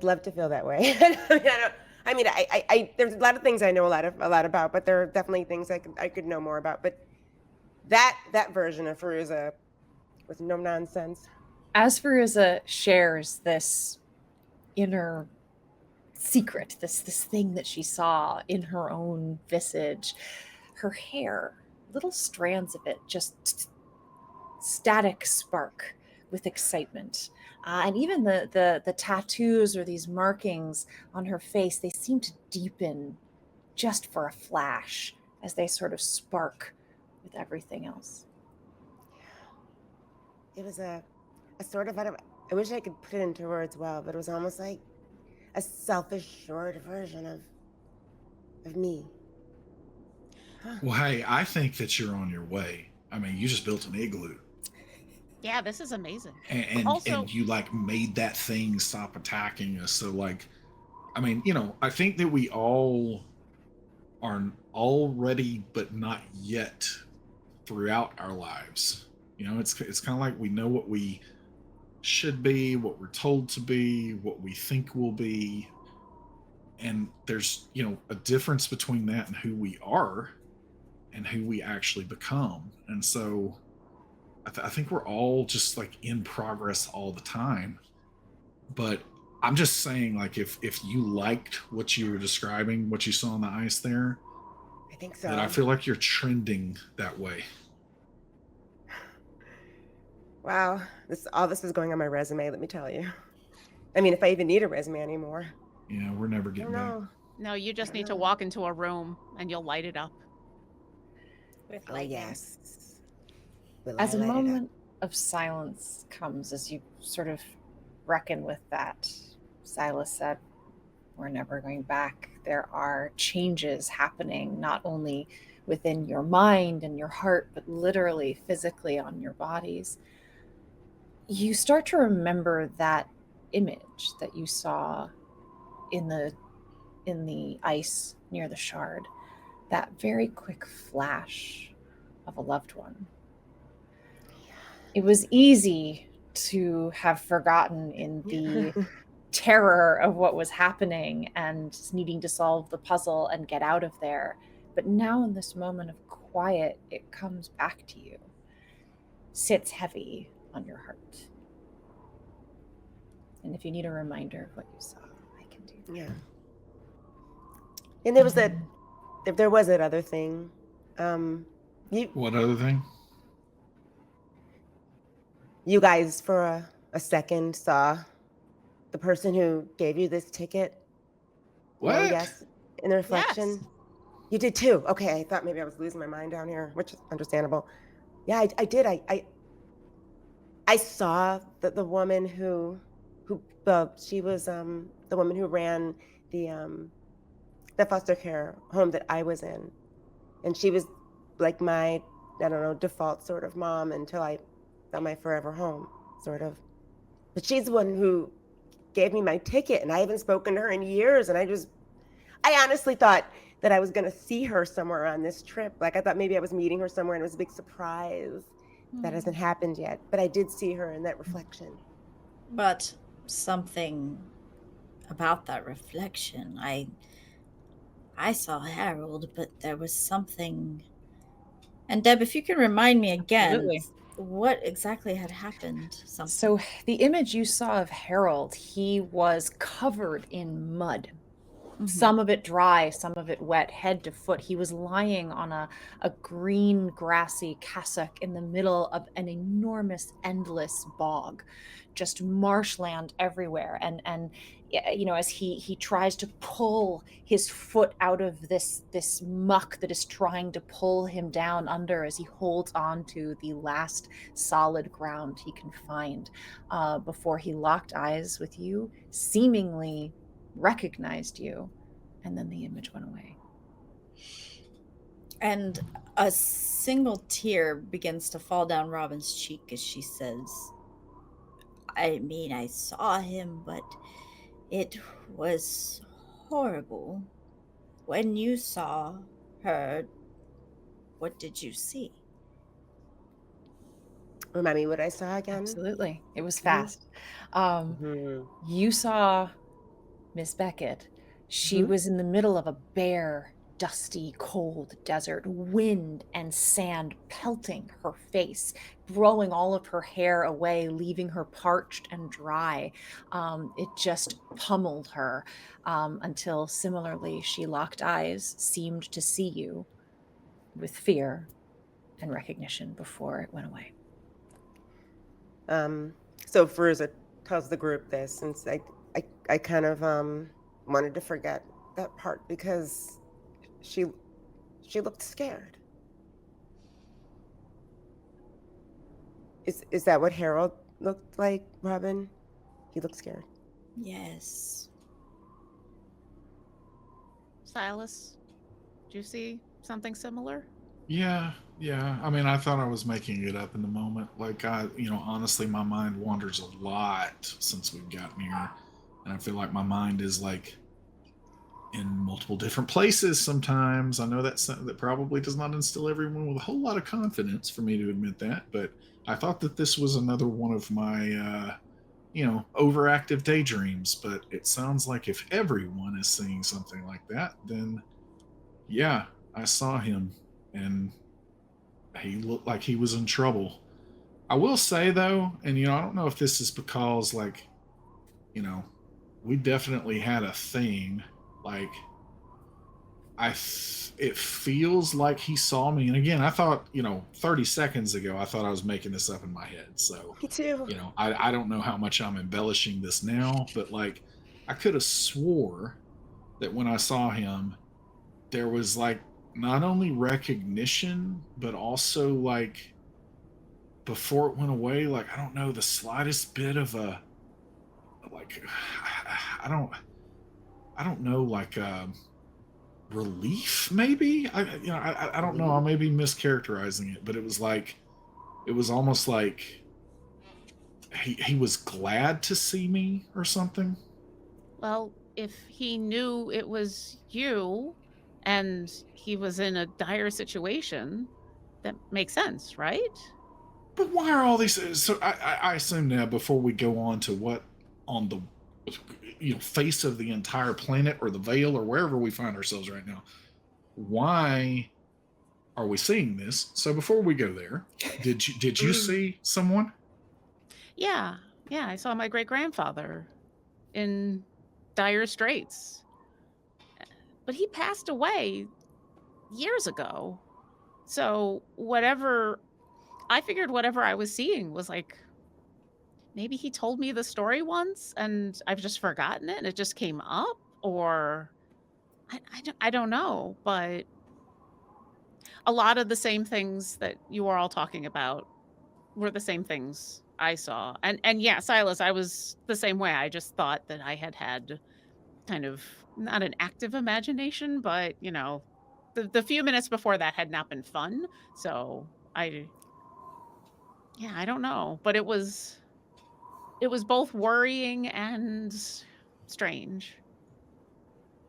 love to feel that way. I mean, there's a lot of things I know a lot about, but there are definitely things I could know more about. But that version of Fairuza was no nonsense. As Fairuza shares this inner secret, this thing that she saw in her own visage, her hair, little strands of it, just static spark with excitement. And even the tattoos or these markings on her face, they seem to deepen just for a flash as they sort of spark with everything else. It was a sort of, I wish I could put it into words well, but it was almost like a self-assured version of me. Huh. Well, hey, I think that you're on your way. I mean, you just built an igloo. Yeah, this is amazing. And Also- you, like, made that thing stop attacking us. So, like, I mean, you know, I think that we all are already, but not yet, throughout our lives. You know, it's kind of like we know what we should be, what we're told to be, what we think will be. And there's, you know, a difference between that and who we are and who we actually become. And so I think we're all just, like, in progress all the time. But I'm just saying, like, if you liked what you were describing, what you saw on the ice there, I think so. then I feel like you're trending that way. Wow, all this is going on my resume, let me tell you. I mean, if I even need a resume anymore. Yeah, we're never I getting don't back. know. No, you just I need to don't know. walk into a room and you'll light it up. With Oh, lightning. yes. Will As I a light it up? moment of silence comes, as you sort of reckon with that, Silas said, "We're never going back. There are changes happening, not only within your mind and your heart, but literally physically on your bodies." You start to remember that image that you saw in the ice near the shard, that very quick flash of a loved one. It was easy to have forgotten in the terror of what was happening and needing to solve the puzzle and get out of there. But now, in this moment of quiet, it comes back to you, sits heavy on your heart. And if you need a reminder of what you saw, I can do that. Yeah. And there was that other thing. What other thing? You guys, for a second, saw the person who gave you this ticket. What? Oh, yes, in the reflection. You did too. Okay, I thought maybe I was losing my mind down here, which is understandable. Yeah, I did. I saw the woman who she was the woman who ran the foster care home that I was in, and she was like my, I don't know, default sort of mom until I found my forever home, sort of. But she's the one who gave me my ticket, and I haven't spoken to her in years, and I honestly thought that I was going to see her somewhere on this trip. Like, I thought maybe I was meeting her somewhere, and it was a big surprise. That hasn't happened yet, but I did see her in that reflection. But something about that reflection, I saw Harold, but there was something. And Deb, if you can remind me again, Absolutely. what exactly had happened? So the image you saw of Harold, he was covered in mud. some of it dry, some of it wet, head to foot. He was lying on a green, grassy cassock in the middle of an enormous, endless bog, just marshland everywhere. And you know, as he tries to pull his foot out of this muck that is trying to pull him down under, as he holds on to the last solid ground he can find, before he locked eyes with you, seemingly recognized you, and then the image went away. And a single tear begins to fall down Robin's cheek as she says, I mean, I saw him, but it was horrible. When you saw her, what did you see? Remind me what I saw again. Absolutely. It was fast. Mhm. You saw Miss Beckett. She was in the middle of a bare, dusty, cold desert, wind and sand pelting her face, blowing all of her hair away, leaving her parched and dry. It just pummeled her, until similarly she locked eyes, seemed to see you with fear and recognition before it went away. So Fairuza tells the group this, since I kind of wanted to forget that part because she looked scared. Is that what Harold looked like, Robin? He looked scared. Yes. Silas, do you see something similar? Yeah. I mean, I thought I was making it up in the moment. Like, honestly, my mind wanders a lot since we've gotten here. And I feel like my mind is like in multiple different places sometimes. I know that probably does not instill everyone with a whole lot of confidence for me to admit that, but I thought that this was another one of my, overactive daydreams. But it sounds like if everyone is seeing something like that, then yeah, I saw him and he looked like he was in trouble. I will say though, and I don't know if this is because we definitely had a thing. Like, it feels like he saw me. And again, I thought, 30 seconds ago, I thought I was making this up in my head. So, Me too. I don't know how much I'm embellishing this now, but like, I could have swore that when I saw him, there was like not only recognition, but also like before it went away, like, I don't know, the slightest bit of I don't know, like relief maybe. I don't know. I may be mischaracterizing it, but it was almost like he was glad to see me or something. Well, if he knew it was you and he was in a dire situation, that makes sense, right? But why are all these? So I assume now, before we go on to what on the face of the entire planet or the veil or wherever we find ourselves right now, why are we seeing this? So before we go there, did you see someone? Yeah, I saw my great-grandfather in dire straits. But he passed away years ago. So I figured whatever I was seeing was like, maybe he told me the story once and I've just forgotten it and it just came up, or I don't know, but a lot of the same things that you were all talking about were the same things I saw. And yeah, Silas, I was the same way. I just thought that I had kind of not an active imagination, but the few minutes before that had not been fun. So I don't know, but it was both worrying and strange.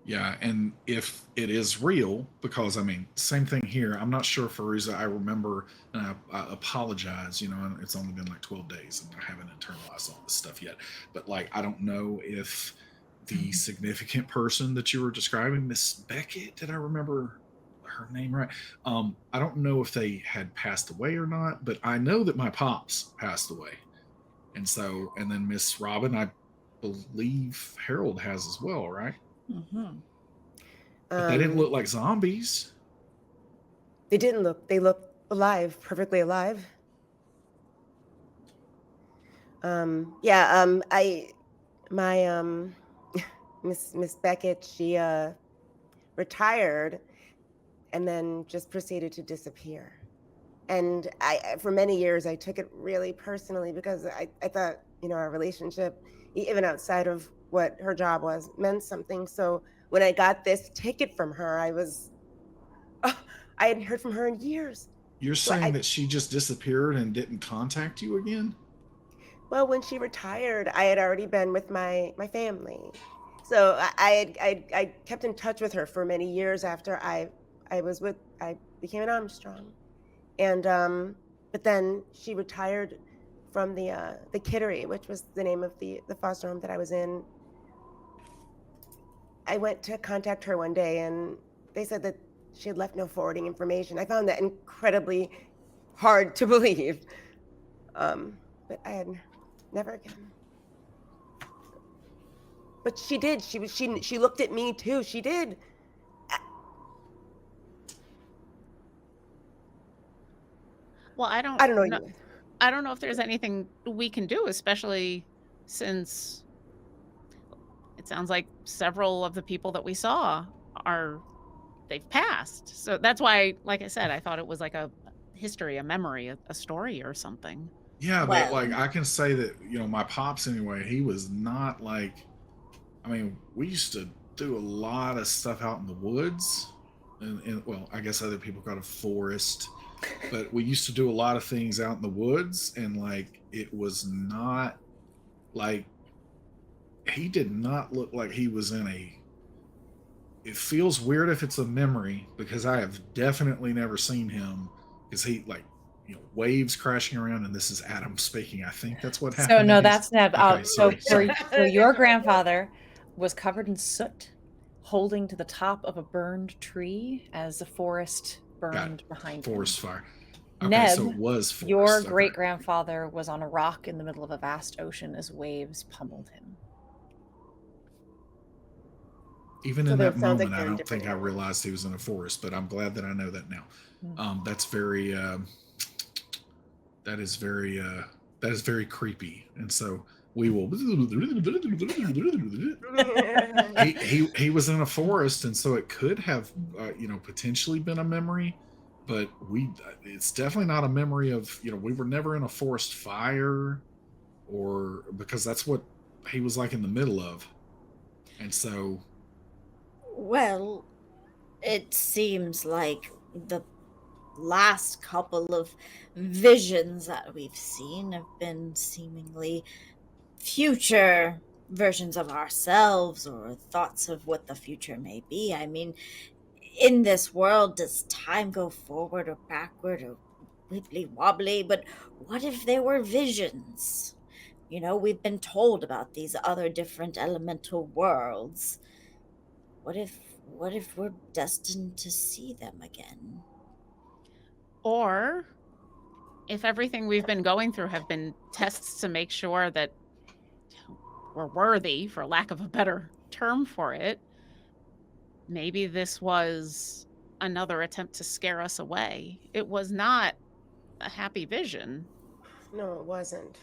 Yeah, and if it is real, because I mean, same thing here. I'm not sure, Fairuza. I remember, and I apologize. And it's only been like 12 days, and I haven't internalized all this stuff yet. But like, I don't know if the significant person that you were describing, Miss Beckett, did I remember her name right? I don't know if they had passed away or not, but I know that my pops passed away, and then Miss Robin, I believe Harold has as well, right? Mm-hmm. But they didn't look like zombies. They didn't look. They looked alive, perfectly alive. My Miss Beckett, she retired and then just proceeded to disappear. And for many years, I took it really personally because I thought, our relationship, even outside of what her job was, meant something. So when I got this ticket from her, I hadn't heard from her in years. You're saying that she just disappeared and didn't contact you again? Well, when she retired, I had already been with my family. So I kept in touch with her for many years after I became an Armstrong. And but then she retired from the Kittery, which was the name of the foster home that I was in. I went to contact her one day, and they said that she had left no forwarding information. I found that incredibly hard to believe. But I had never again. But she did. She looked at me too. She did. Well, I don't know. I don't know if there's anything we can do, especially since it sounds like several of the people that we saw they've passed. So that's why, like I said, I thought it was like a history, a memory, a story or something. Yeah, but like I can say that, my pops anyway, he was not like, we used to do a lot of stuff out in the woods. And well, I guess other people got a forest. But we used to do a lot of things out in the woods, and like it was not like he did not look like he was in a. It feels weird if it's a memory because I have definitely never seen him. Because he waves crashing around, and this is Adam speaking. I think that's what happened. So no, that's Neb. Okay, so your grandfather was covered in soot, holding to the top of a burned tree as the forest burned behind forest him. fire. Okay, Neb, so it was forest. Your great-grandfather was on a rock in the middle of a vast ocean as waves pummeled him. Even in that moment, I don't think I realized he was in a forest, but I'm glad that I know that now. That's very, that is very creepy. And so we will, he was in a forest. And so it could have, potentially been a memory, but it's definitely not a memory of, we were never in a forest fire because that's what he was like in the middle of. And so, well, it seems like the last couple of visions that we've seen have been seemingly future versions of ourselves or thoughts of what the future may be. In this world, does time go forward or backward or wibbly wobbly? But what if they were visions? We've been told about these other different elemental worlds. What if we're destined to see them again? Or if everything we've been going through have been tests to make sure that we're worthy, for lack of a better term for it, maybe this was another attempt to scare us away. It was not a happy vision. No, it wasn't.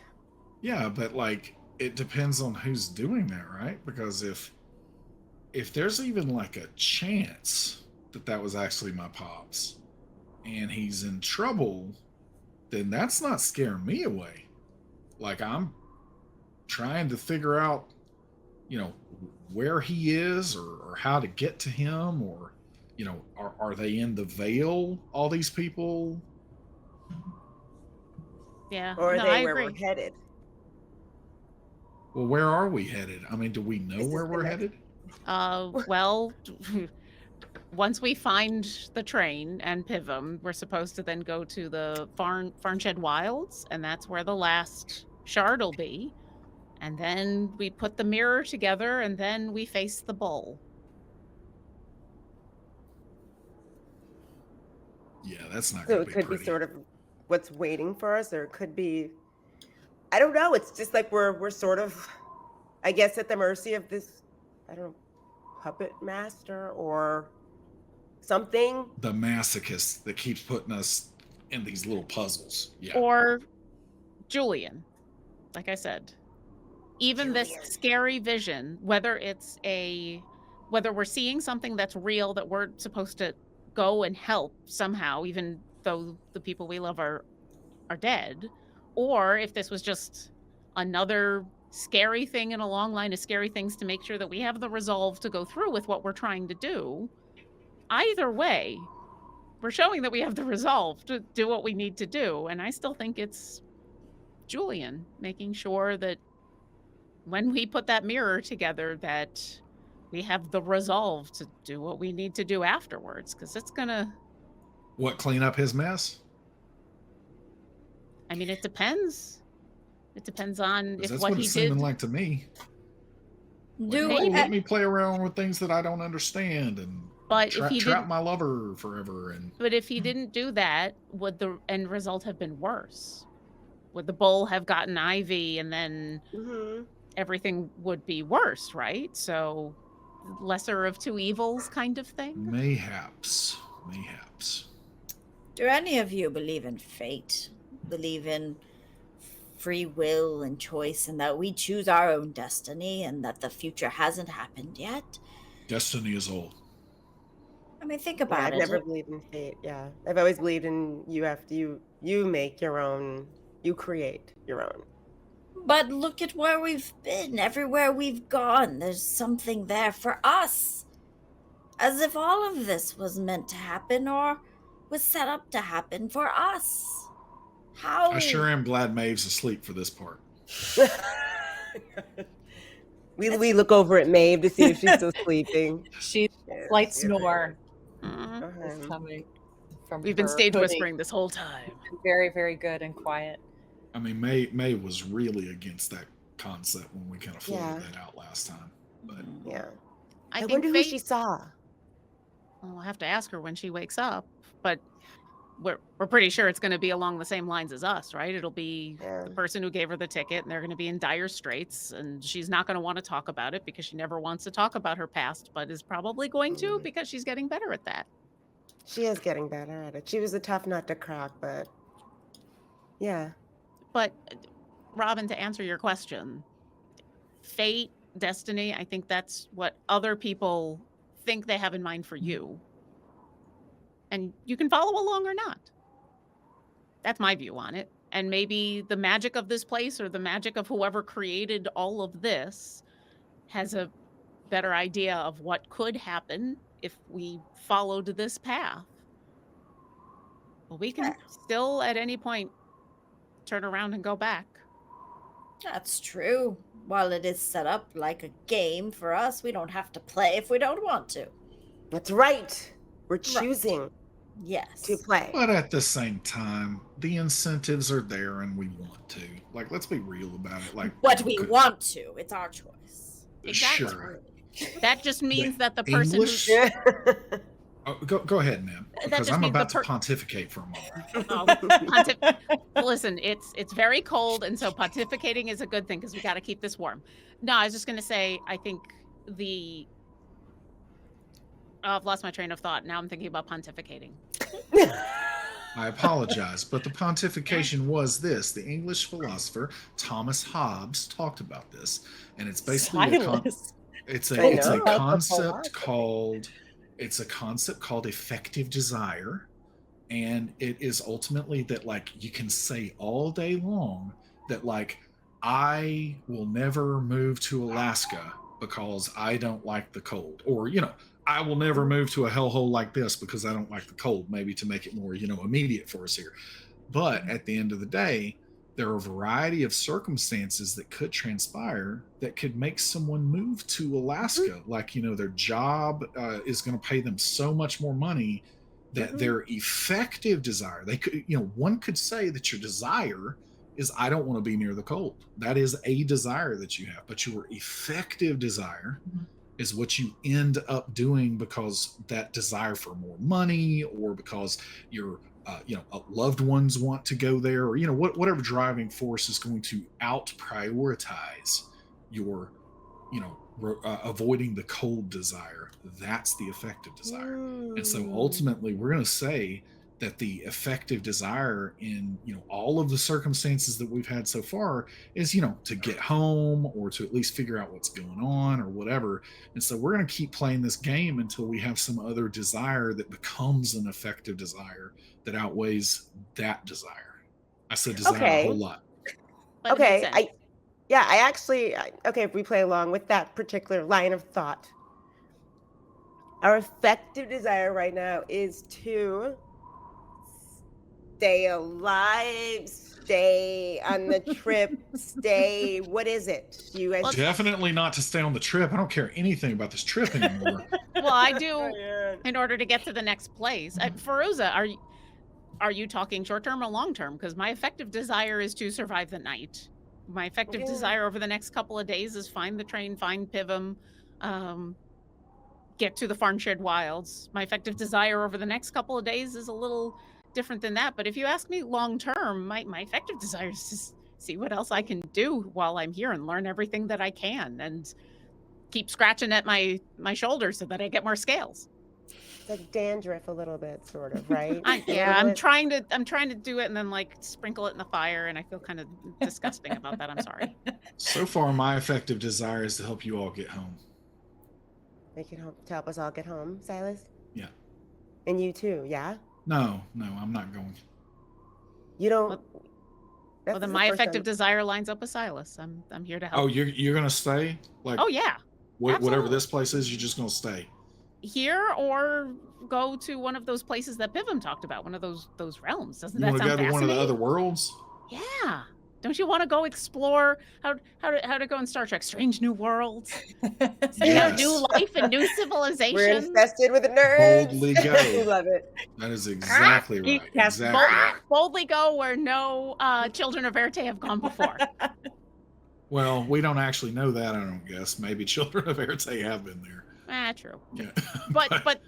Yeah, but like it depends on who's doing that, right? Because if there's even like a chance that was actually my pops and he's in trouble, then that's not scaring me away. Like I'm trying to figure out, where he is or how to get to him, or, are they in the Veil, all these people? Yeah. Or are they where we're headed? Well, where are we headed? Do we know where we're headed? Well, once we find the train and Pivum, we're supposed to then go to the Farnshed Wilds, and that's where the last shard will be. And then we put the mirror together, and then we face the bull. Yeah, that's not So going it to be could pretty. be sort of what's waiting for us, or it could be, I don't know. It's just like we're sort of, I guess, at the mercy of this, I don't know, puppet master, or something. The masochist that keeps putting us in these little puzzles. Yeah. Or Julian, like I said. Even this Julian. scary vision, whether we're seeing something that's real that we're supposed to go and help somehow, even though the people we love are dead, or if this was just another scary thing in a long line of scary things to make sure that we have the resolve to go through with what we're trying to do. Either way, we're showing that we have the resolve to do what we need to do. And I still think it's Julian making sure that when we put that mirror together, that we have the resolve to do what we need to do afterwards, because it's gonna... What, clean up his mess? I mean, it depends. It depends on 'Cause if that's what what he it's seeming did... like to me. Do Like, Maybe. let me play around with things that I don't understand and But if he trap didn't... my lover forever. And But if he didn't do that, would the end result have been worse? Would the bull have gotten Ivy and then Mm-hmm. everything would be worse, right? So lesser of two evils kind of thing? mayhaps. Do any of you believe in fate? Believe in free will and choice, and that we choose our own destiny, and that the future hasn't happened yet? Destiny is old. I mean, think Yeah, about I've it. never believed in fate. Yeah, I've always believed in you make your own, you create your own. But look at where we've been. Everywhere we've gone, there's something there for us. As if all of this was meant to happen or was set up to happen for us. How? I sure am glad Maeve's asleep for this part. we look over at Maeve to see if she's still sleeping. She's Yeah, slight yeah. snore Mhm. is coming from We've been her stage hoodie. whispering this whole time. Very, very good and quiet. I mean, Maeve was really against that concept when we kind of floated Yeah. that out last time. But Yeah. I I think wonder who fate... she saw. Well, I'll have to ask her when she wakes up, but we're pretty sure it's going to be along the same lines as us, right? It'll be Yeah. the person who gave her the ticket, and they're going to be in dire straits, and she's not going to want to talk about it because she never wants to talk about her past, but is probably going to because she's getting better at that. She is getting better at it. She was a tough nut to crack, but yeah. But Robin, to answer your question, fate, destiny, I think that's what other people think they have in mind for you. And you can follow along or not. That's my view on it. And maybe the magic of this place or the magic of whoever created all of this has a better idea of what could happen if we followed this path. Well, we can still at any point turn around and go back. That's true. While it is set up like a game for us, we don't have to play if we don't want to. That's right. We're choosing Yes. to play. But at the same time, the incentives are there and we want to. Like, let's be real about it. Like, What we want to. It's our choice. Exactly. Sure. That just means that the person English? who... Oh, go ahead, ma'am. Because just I'm means the about to pontificate for a moment. Listen, it's very cold, and so pontificating is a good thing because we got to keep this warm. No, I was just going to say, I think I've lost my train of thought. Now I'm thinking about pontificating. I apologize, but the pontification was this. The English philosopher Thomas Hobbes talked about this, and it's basically Silas. it's I a know. concept called effective desire, and it is ultimately that, like, you can say all day long that, like, I will never move to Alaska because I don't like the cold, or, you know, I will never move to a hellhole like this because I don't like the cold, maybe to make it more, you know, immediate for us here. But at the end of the day, there are a variety of circumstances that could transpire that could make someone move to Alaska. Like, you know, their job is going to pay them so much more money that their effective desire, they could, you know, one could say that your desire is, I don't want to be near the cold. That is a desire that you have, but your effective desire is what you end up doing because that desire for more money, or because your loved ones want to go there, or, you know, whatever driving force is going to out prioritize your, you know, avoiding the cold desire. That's the effective desire. And so ultimately, we're going to say that the effective desire in, all of the circumstances that we've had so far is, to get home or to at least figure out what's going on or whatever. And so we're going to keep playing this game until we have some other desire that becomes an effective desire that outweighs that desire. I said desire a whole lot. But it makes sense. If we play along with that particular line of thought, our effective desire right now is to stay alive, stay on the trip, what is it? You guys definitely not to stay on the trip. I don't care anything about this trip anymore. Well, I do in order to get to the next place. Fairuza, are you talking short term or long term? Because my effective desire is to survive the night. My effective desire over the next couple of days is find the train, find Pivum, get to the Farnshed Wilds. My effective desire over the next couple of days is a little different than that. But if you ask me long term, my effective desire is to see what else I can do while I'm here and learn everything that I can and keep scratching at my shoulder so that I get more scales. It's like dandruff a little bit, sort of, right? I'm trying to do it and then like sprinkle it in the fire, and I feel kind of disgusting about that. I'm sorry. So far, my effective desire is to help you all get home. Make it home to help us all get home, Silas? Yeah. And you too, yeah? No, I'm not going. You don't. Well, then my effective desire lines up with Silas. I'm here to help. Oh, you're gonna stay? Oh yeah. Whatever this place is, you're just gonna stay. Here or go to one of those places that Pivum talked about, one of those realms. Doesn't that sound fascinating? You want to go to one of the other worlds? Yeah. Don't you want to go explore how to go in Star Trek? Strange new worlds. See how new life and new civilizations. We're infested with nerds. Boldly go. Love it. That is exactly right. Exactly. Boldly go where no children of Éarte have gone before. Well, we don't actually know that, I don't guess. Maybe children of Éarte have been there. True. Yeah. But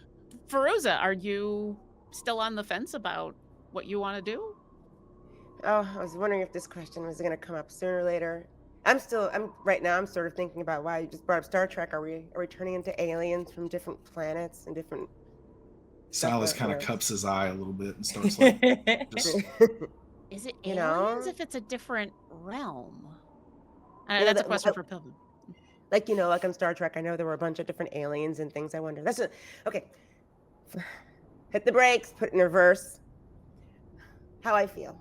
Fairuza, are you still on the fence about what you want to do? Oh, I was wondering if this question was going to come up sooner or later. I'm right now I'm sort of thinking about why you just brought up Star Trek. Are we turning into aliens from different planets and different Silas kind of cups his eye a little bit and starts like just... Is it aliens if it's a different realm? That's a question for Pivum. Like on Star Trek, I know there were a bunch of different aliens and things. I wonder. Okay. Hit the brakes, put it in reverse. How I feel.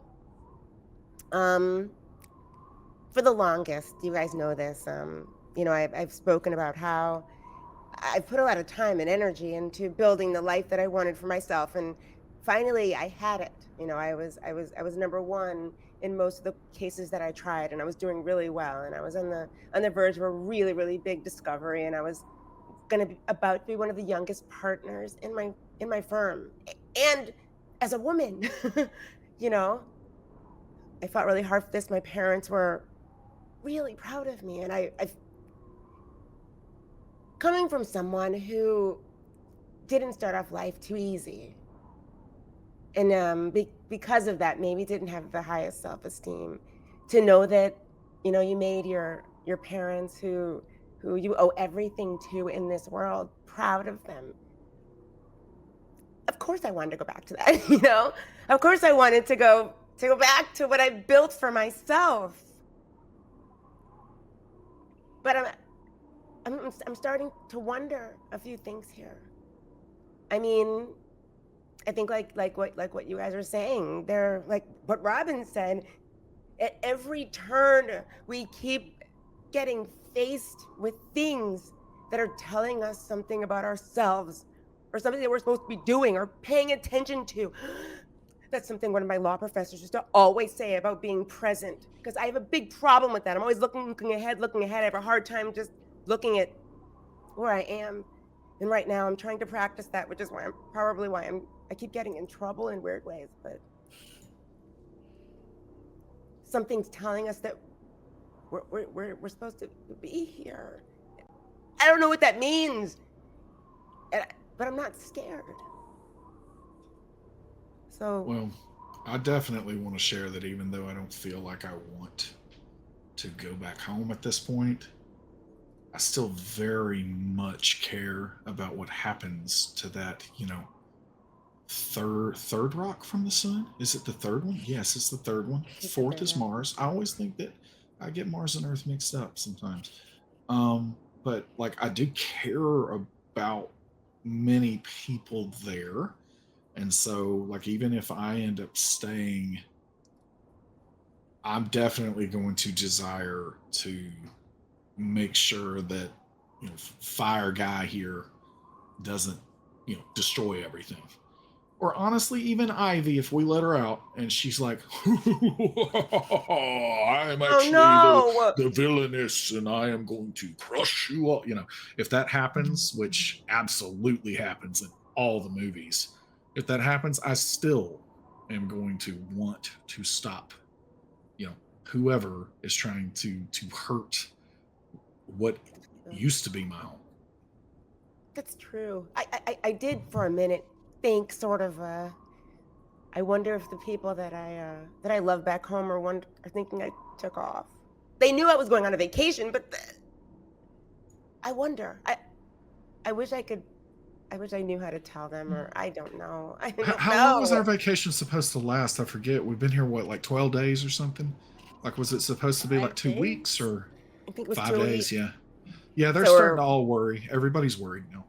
For the longest, you guys know this, I've spoken about how I've put a lot of time and energy into building the life that I wanted for myself, and finally I had it. I was number one in most of the cases that I tried, and I was doing really well, and I was on the verge of a really, really big discovery, and I was about to be one of the youngest partners in my firm, and as a woman, I fought really hard for this. My parents were really proud of me. And I've coming from someone who didn't start off life too easy. And because of that, maybe didn't have the highest self-esteem, to know that, you made your parents who you owe everything to in this world proud of them. Of course I wanted to go back to that, Of course I wanted to go back to what I built for myself. But I'm starting to wonder a few things here. I mean, I think like what you guys are saying, they're like what Robin said, at every turn we keep getting faced with things that are telling us something about ourselves or something that we're supposed to be doing or paying attention to. That's something one of my law professors used to always say about being present, because I have a big problem with that. I'm always looking ahead. I have a hard time just looking at where I am. And right now I'm trying to practice that, which is why I keep getting in trouble in weird ways. But something's telling us that we're supposed to be here. I don't know what that means, but I'm not scared. So, well, I definitely want to share that even though I don't feel like I want to go back home at this point, I still very much care about what happens to that, third rock from the sun. Is it the third one? Yes, it's the third one. Fourth is Mars. I always think that I get Mars and Earth mixed up sometimes. But like I do care about many people there. And so like even if I end up staying, I'm definitely going to desire to make sure that fire guy here doesn't destroy everything. Or honestly, even Ivy, if we let her out and she's like, I'm actually the villainess and I am going to crush you all. If that happens, which absolutely happens in all the movies, if that happens, I still am going to want to stop, whoever is trying to hurt what used to be my home. That's true. I did for a minute think sort of I wonder if the people that I love back home are thinking I took off. They knew I was going on a vacation, but I wonder. I wish I knew how to tell them, or I don't know. How long was our vacation supposed to last? I forget. We've been here like 12 days or something? Like was it supposed to be like 2 weeks or I think it was 5 2 days? weeks. Yeah, they're starting to all worry. Everybody's worried now.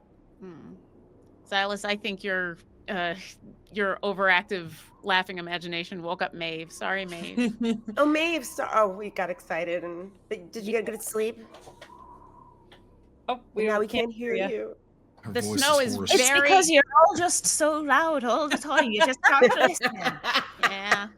Silas, I think your overactive laughing imagination woke up Maeve. Sorry, Maeve. Oh, Maeve. We got excited. And did you get good sleep? Oh, now we can't hear you. Her The voice snow is hoarse. It's very. because you're all just so loud all the time. You just can't listen. Yeah.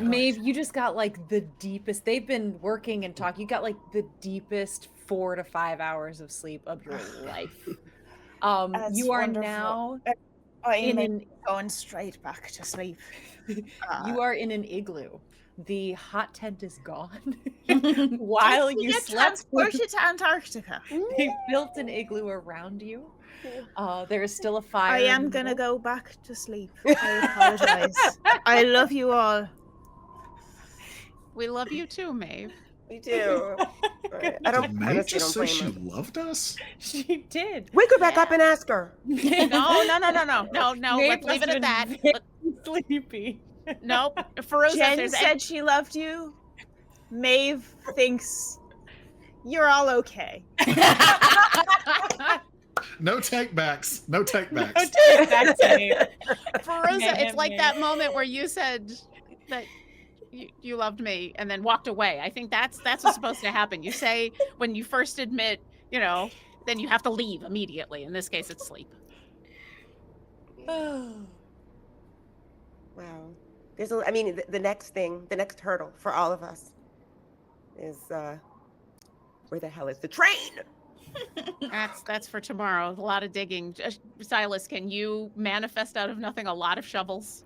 Maeve, you just got like the deepest. They've been working and talking. You got like the deepest 4 to 5 hours of sleep of your life. You are wonderful. now I'm going straight back to sleep. you are in an igloo. The hot tent is gone. While you get slept, transported to Antarctica. they built an igloo around you. There is still a fire. I am gonna go back to sleep. I apologize. I love you all. We love you too, Maeve. We do. I Did Maeve just say she loved us? She did. Wake her back up and ask her. No. Let's leave it at that. Sleepy. Nope. Fairuza, Jen said she loved you. Maeve thinks you're all okay. No take backs. No take backs. Fairuza, it's like that moment where you said that you loved me and then walked away. I think that's what's supposed to happen. You say when you first admit, then you have to leave immediately. In this case, it's sleep. Wow. The next hurdle for all of us is where the hell is the train? That's for tomorrow. A lot of digging. Silas, can you manifest out of nothing a lot of shovels?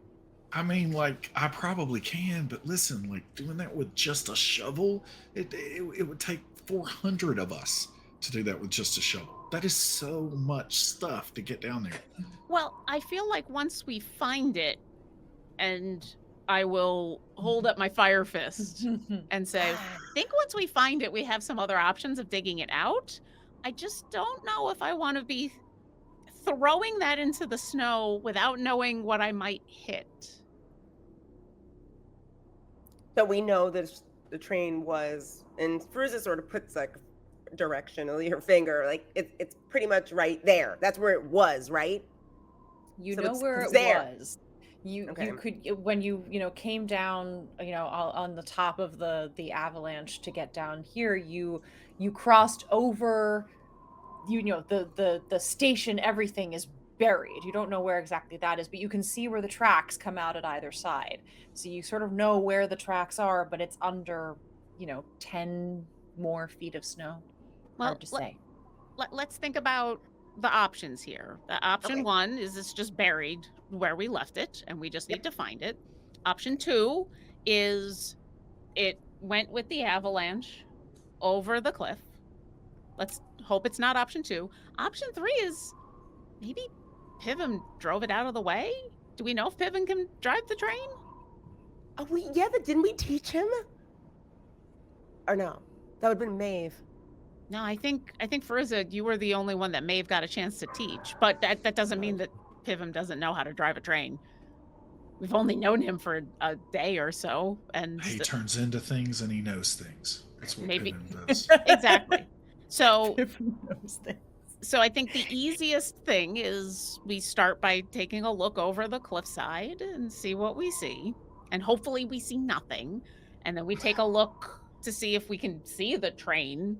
I mean, like, I probably can, but listen, like, doing that with just a shovel, it would take 400 of us to do that with just a shovel. That is so much stuff to get down there. Well, I feel like once we find it, and I will hold up my fire fist and say, I think once we find it, we have some other options of digging it out. I just don't know if I want to be throwing that into the snow without knowing what I might hit. But we know that the train was, and Fairuza sort of puts like direction of her finger, like it's pretty much right there. That's where it was, right? You So know it's where it there. was. You could when you came down on the top of the avalanche to get down here. You crossed over. The station. Everything is buried. You don't know where exactly that is, but you can see where the tracks come out at either side. So you sort of know where the tracks are, but it's under 10 more feet of snow. Well, Hard to say. Let's think about the options here. The option one is it's just buried where we left it, and we just need to find it. Option 2 is it went with the avalanche over the cliff. Let's hope it's not option 2. Option 3 is maybe Piven drove it out of the way. Do we know if Piven can drive the train? But didn't we teach him? Or no? That would have been Maeve. No, I think Fairuza, you were the only one that Maeve got a chance to teach, but that doesn't mean that Pivum doesn't know how to drive a train. We've only known him for a day or so, and He turns into things and he knows things. That's what Maybe. Piven does. exactly. So Different those things. So I think the easiest thing is we start by taking a look over the cliffside and see what we see. And hopefully we see nothing. And then we take a look to see if we can see the train.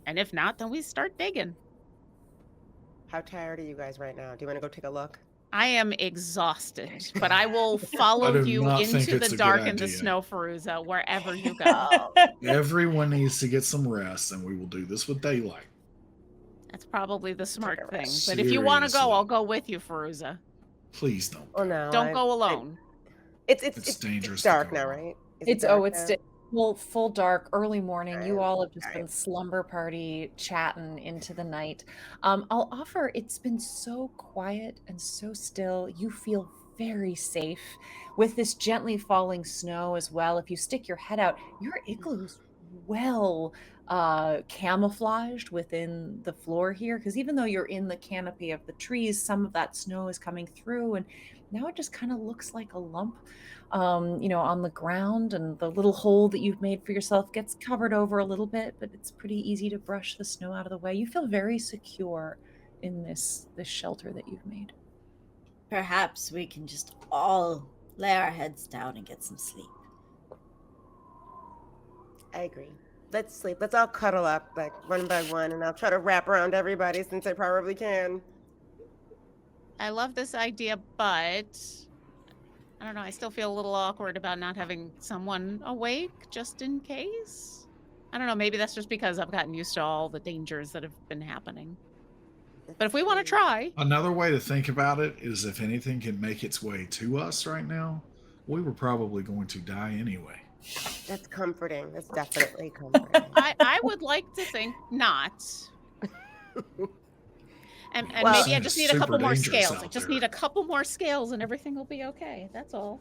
And if not, then we start digging. How tired are you guys right now? Do you want to go take a look? I am exhausted, but I will follow do you not think into it's the a dark good and the idea. snow, Fairuza, wherever you go. Everyone needs to get some rest, and we will do this with daylight. That's probably the smart a thing. rest. But if you want to go, Seriously. I'll go with you, Fairuza. Please don't. Oh no. Don't go alone. It's dangerous It's to dark go now, alone. right? Is it It's dark now? full dark, early morning. You Alright, all have just alright. been slumber party chatting into the night. I'll offer, it's been so quiet and so still. You feel very safe with this gently falling snow as well. If you stick your head out, your igloo's well camouflaged within the floor here, because even though you're in the canopy of the trees, some of that snow is coming through, and now it just kind of looks like a lump on the ground, and the little hole that you've made for yourself gets covered over a little bit, but it's pretty easy to brush the snow out of the way. You feel very secure in this shelter that you've made. Perhaps we can just all lay our heads down and get some sleep. I agree. Let's sleep. Let's all cuddle up like one by one, and I'll try to wrap around everybody since I probably can. I love this idea, but I don't know. I still feel a little awkward about not having someone awake just in case. I don't know. Maybe that's just because I've gotten used to all the dangers that have been happening. But if we want to try, Another way to think about it is if anything can make its way to us right now, we were probably going to die anyway. That's comforting. That's definitely comforting. I would like to think not. And Well- maybe I just need a Super couple more dangerous scales. I out just there. need a couple more scales and everything will be okay. That's all.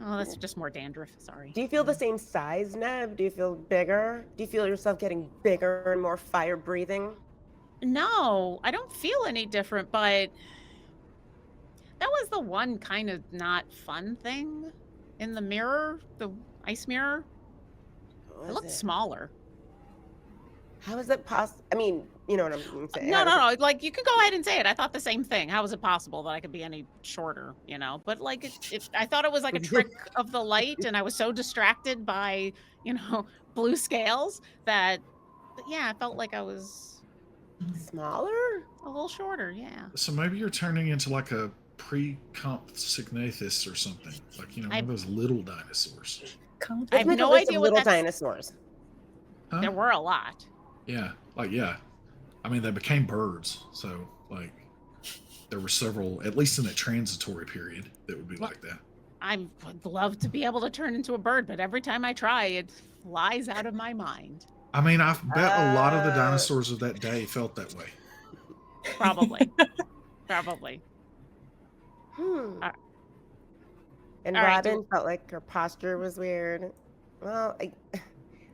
Oh, that's just more dandruff. Sorry. Do you feel the same size, Nev? Do you feel bigger? Do you feel yourself getting bigger and more fire breathing? No, I don't feel any different, but that was the one kind of not fun thing in the mirror, the ice mirror. What It was looked it? smaller. How is that possible? I mean, you know what I'm saying. No, How does no, no. Like, you could go ahead and say it. I thought the same thing. How is it possible that I could be any shorter, you know? But, like, I thought it was like a trick of the light, and I was so distracted by, blue scales that, yeah, I felt like I was Smaller? a little shorter, yeah. So maybe you're turning into like a pre-compsognathus or something. Like, one of those little dinosaurs. I Let's have make a no list idea of what little that's... dinosaurs. Huh? There were a lot. Yeah. I mean, they became birds. So, like, there were several, at least in that transitory period, that would be Well- like that. I would love to be able to turn into a bird, but every time I try, it flies out of my mind. I mean, I bet a lot of the Uh, dinosaurs of that day felt that way. Probably. Probably. And all right, Robin felt like her posture was weird. Well,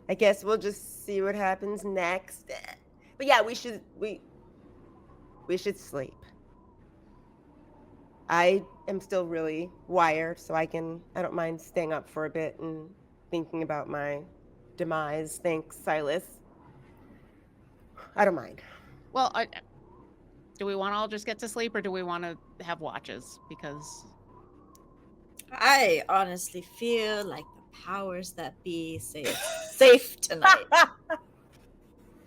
I guess we'll just see what happens next. But yeah, we should sleep. I am still really wired, so I don't mind staying up for a bit and thinking about my demise. Thanks, Silas. I don't mind. Well, do we want to all just get to sleep, or do we want to have watches? Because I honestly feel like the powers that be say it's safe tonight.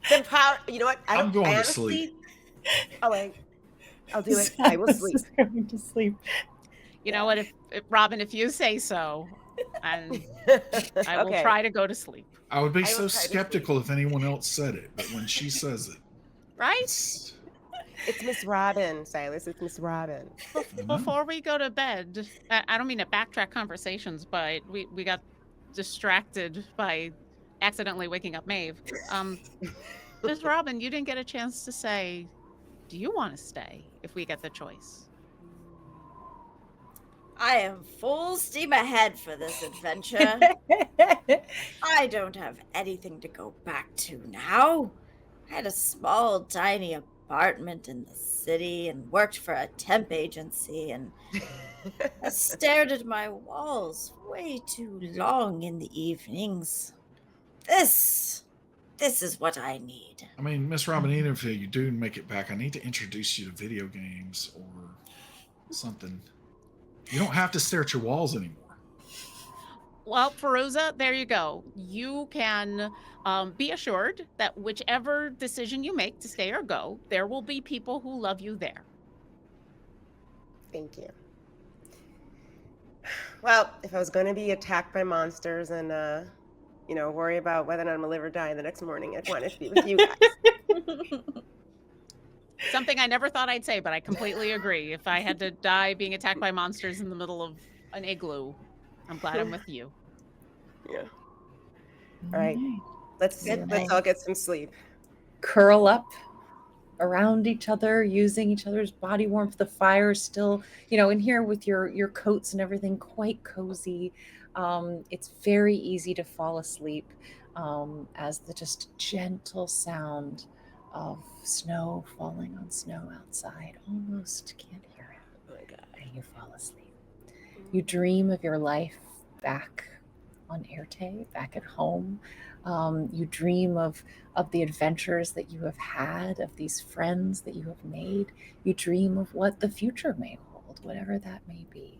The power. You know what? I'm going to honestly- sleep. Oh, wait. I'll do it. I will Silas sleep. is going to sleep. you know what, if Robin, if you say so, and I will Okay. try to go to sleep. I would be I will so try to skeptical if anyone else said it, but when she says it, Right? it's, It's Miss Robin, Silas. It's Miss Robin. I know. Before we go to bed, I don't mean to backtrack conversations, but we got distracted by accidentally waking up Maeve. Miss Robin, you didn't get a chance to say, do you want to stay if we get the choice? I am full steam ahead for this adventure. I don't have anything to go back to now. I had a small, tiny apartment in the city and worked for a temp agency, and I stared at my walls way too long in the evenings. This is what I need. I mean, Miss Robinita, if you do make it back, I need to introduce you to video games or something. You don't have to stare at your walls anymore. Well, Fairuza, there you go. You can be assured that whichever decision you make to stay or go, there will be people who love you there. Thank you. Well, if I was going to be attacked by monsters and, worry about whether or not I'm going to live or die the next morning, I'd want it to be with you guys. Something I never thought I'd say, but I completely agree. If I had to die being attacked by monsters in the middle of an igloo, I'm glad I'm with you. Yeah. All right. Let's all get some sleep. Curl up around each other, using each other's body warmth. The fire is still, in here with your coats and everything, quite cozy. It's very easy to fall asleep as the just gentle sound of snow falling on snow outside. Almost can't hear it. Oh my God. And you fall asleep. You dream of your life back on Éarte, back at home. You dream of the adventures that you have had, of these friends that you have made. You dream of what the future may hold, whatever that may be.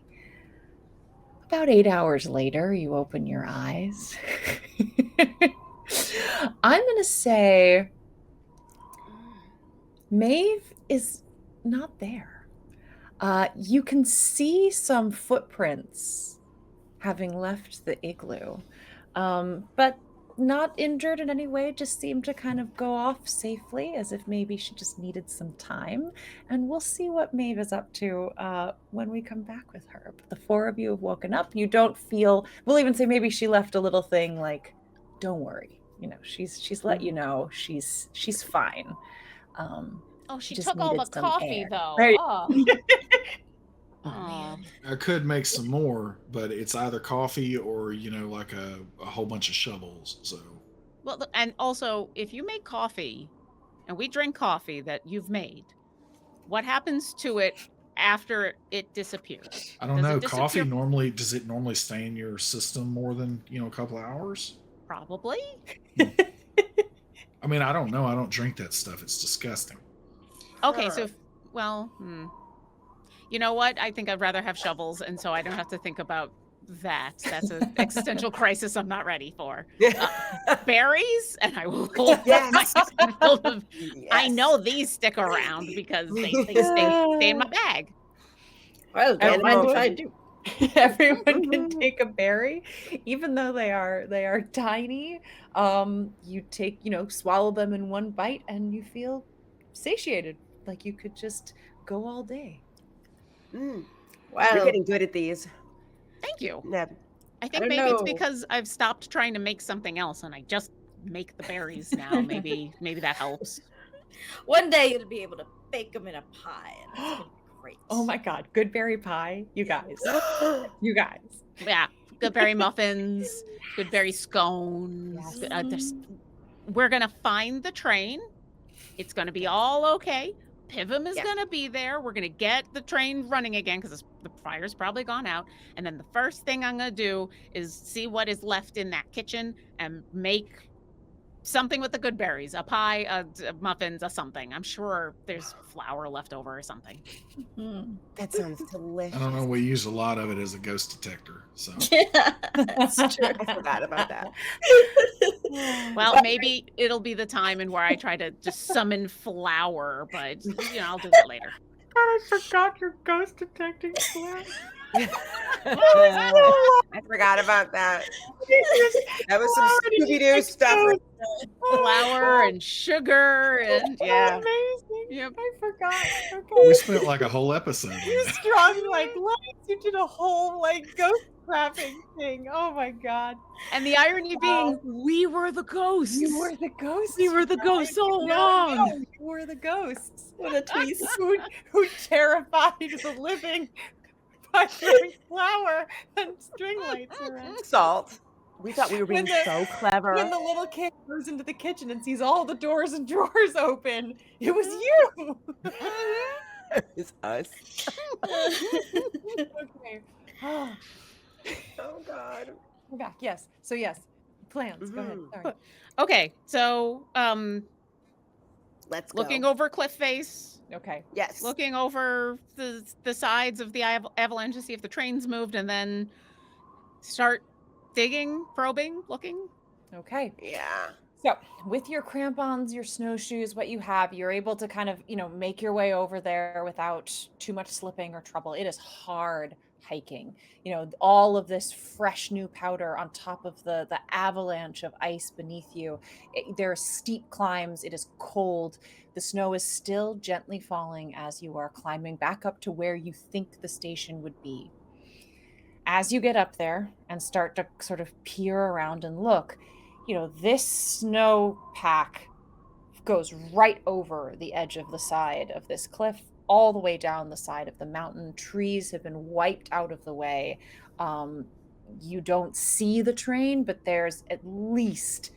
About 8 hours later, you open your eyes. I'm going to say Maeve is not there. You can see some footprints having left the igloo, but not injured in any way, just seemed to kind of go off safely, as if maybe she just needed some time. And we'll see what Maeve is up to when we come back with her. But the four of you have woken up. You don't feel, we'll even say maybe she left a little thing like, don't worry. She's let you know she's fine. She just took all the needed some coffee, air. though. Right. Oh. Oh, man. I could make some more, but it's either coffee or, like a whole bunch of shovels. So. Well, and also, if you make coffee and we drink coffee that you've made, what happens to it after it disappears? I don't Does know. it disappear? Coffee does it normally stay in your system more than, a couple of hours? Probably. I mean, I don't know. I don't drink that stuff. It's disgusting. Okay, so, you know what? I think I'd rather have shovels, and so I don't have to think about that. That's an existential crisis I'm not ready for. Berries, and I will hold my hand full of. Yes. I know these stick around because they stay in my bag. Well, don't mind if I do. Everyone can take a berry, even though they are tiny. You take, swallow them in one bite, and you feel satiated, like you could just go all day. Wow, you're getting good at these. Thank you. Neb. I think maybe it's because I've stopped trying to make something else, and I just make the berries now. Maybe that helps. One day you'll be able to bake them in a pie, and it's gonna be great. Oh my God, good berry pie, you guys. You guys. Yeah, good berry muffins, good berry scones. Yes. We're gonna find the train. It's gonna be all okay. Pivum is going to be there. We're going to get the train running again because the fire's probably gone out. And then the first thing I'm going to do is see what is left in that kitchen and make something with the good berries, a pie, muffins, a something. I'm sure there's flour left over or something. That sounds delicious. I don't know. We use a lot of it as a ghost detector. So. Yeah, that's true. I forgot about that. Well, maybe it'll be the time and where I try to just summon flour, but I'll do that later. God, I forgot your ghost detecting flour. I forgot about that. That was some Scooby-Doo stuff. Flour and sugar and Amazing. Yep. I forgot. Okay. We spent like a whole episode. You strung lights. You did a whole ghost trapping thing. Oh my God. And the irony being, we were the ghosts. You were the ghosts. We were the ghosts all No, along. you were the ghosts. What a twist. Who terrified the living by throwing flour and string lights around. Salt. We thought we were being so clever. When the little kid goes into the kitchen and sees all the doors and drawers open, it was you. It's us. Okay. Oh, Oh God. we're back. Yes. So yes, plans. Go ahead. Mhm. Sorry. Okay, so Let's go. looking over cliff face, Okay. Yes. looking over the sides of the avalanche to see if the train's moved, and then start digging, probing, looking. Okay. Yeah. So with your crampons, your snowshoes, what you have, you're able to kind of, make your way over there without too much slipping or trouble. It is hard hiking. All of this fresh new powder on top of the avalanche of ice beneath you. There are steep climbs. It is cold. The snow is still gently falling as you are climbing back up to where you think the station would be. As you get up there and start to sort of peer around and look, this snow pack goes right over the edge of the side of this cliff, all the way down the side of the mountain. Trees have been wiped out of the way. You don't see the train, but there's at least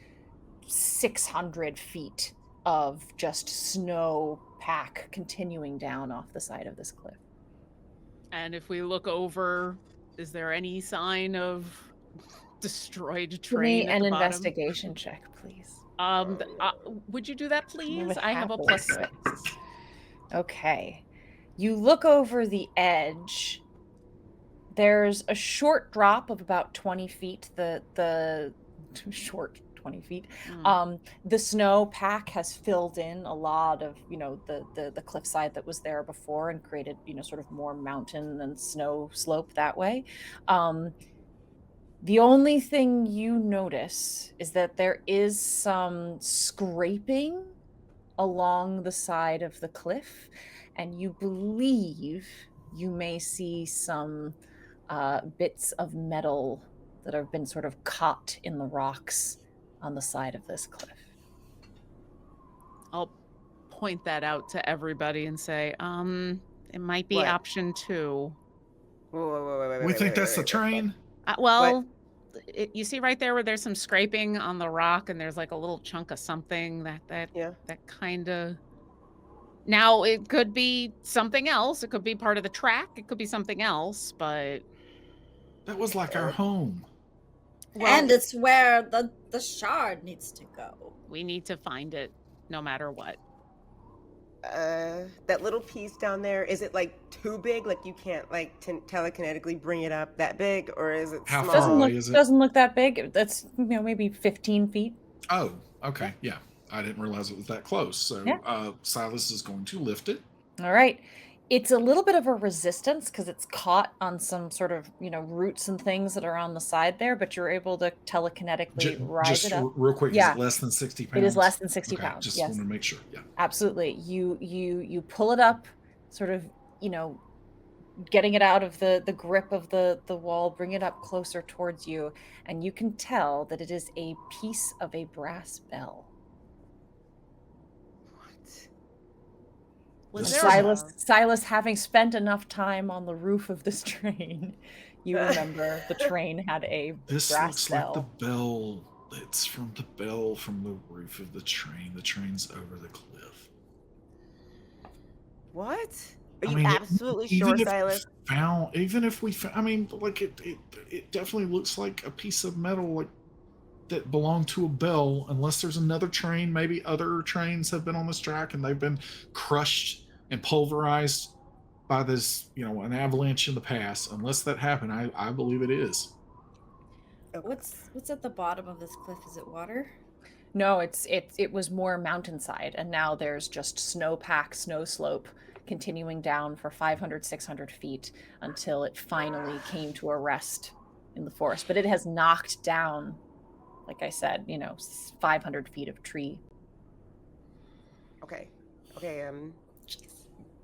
600 feet of just snow pack continuing down off the side of this cliff. And if we look over, is there any sign of destroyed Give train me at an the bottom? investigation check, please. Would you do that, please? I have a happily plus do it. 6. Okay. You look over the edge. There's a short drop of about 20 feet. The short 20 feet. The snow pack has filled in a lot of, the cliffside that was there before and created, sort of more mountain and snow slope that way. The only thing you notice is that there is some scraping along the side of the cliff, and you believe you may see some bits of metal that have been sort of caught in the rocks on the side of this cliff. I'll point that out to everybody and say, it might be What? option 2. We think that's the train. Well, you see right there where there's some scraping on the rock, and there's like a little chunk of something that kind of. Now it could be something else. It could be part of the track. It could be something else, but That was like our home. And it's where the shard needs to go. we need to find it no matter what. That little piece down there, is it like too big? Like you can't like telekinetically bring it up that big, or is it How small? far away is it? Doesn't look that big. That's maybe 15 feet. Oh, okay. Yeah. I didn't realize it was that close. So Yeah. Silas is going to lift it. All right. It's a little bit of a resistance because it's caught on some sort of, roots and things that are on the side there, but you're able to telekinetically rise Just it up. real quick, Yeah. is it less than 60 pounds? It is less than 60 Okay, pounds. just Yes, want to make sure. Yeah. absolutely. You pull it up, sort of, getting it out of the grip of the wall, bring it up closer towards you, and you can tell that it is a piece of a brass bell. Was This there is- Silas, having spent enough time on the roof of this train, you remember the train had a This brass looks bell. like the bell. It's from the bell from the roof of the train. The train's over the cliff. What? Are I you mean, absolutely even sure, if Silas? Even if we found, I mean, like it definitely looks like a piece of metal, like that belonged to a bell. Unless there's another train, maybe other trains have been on this track and they've been crushed and pulverized by this, an avalanche in the past. Unless that happened, I believe it is. What's at the bottom of this cliff? Is it water? No, it was more mountainside, and now there's just snowpack, snow slope continuing down for 500, 600 feet until it finally came to a rest in the forest. But it has knocked down, like I said, 500 feet of tree. Okay.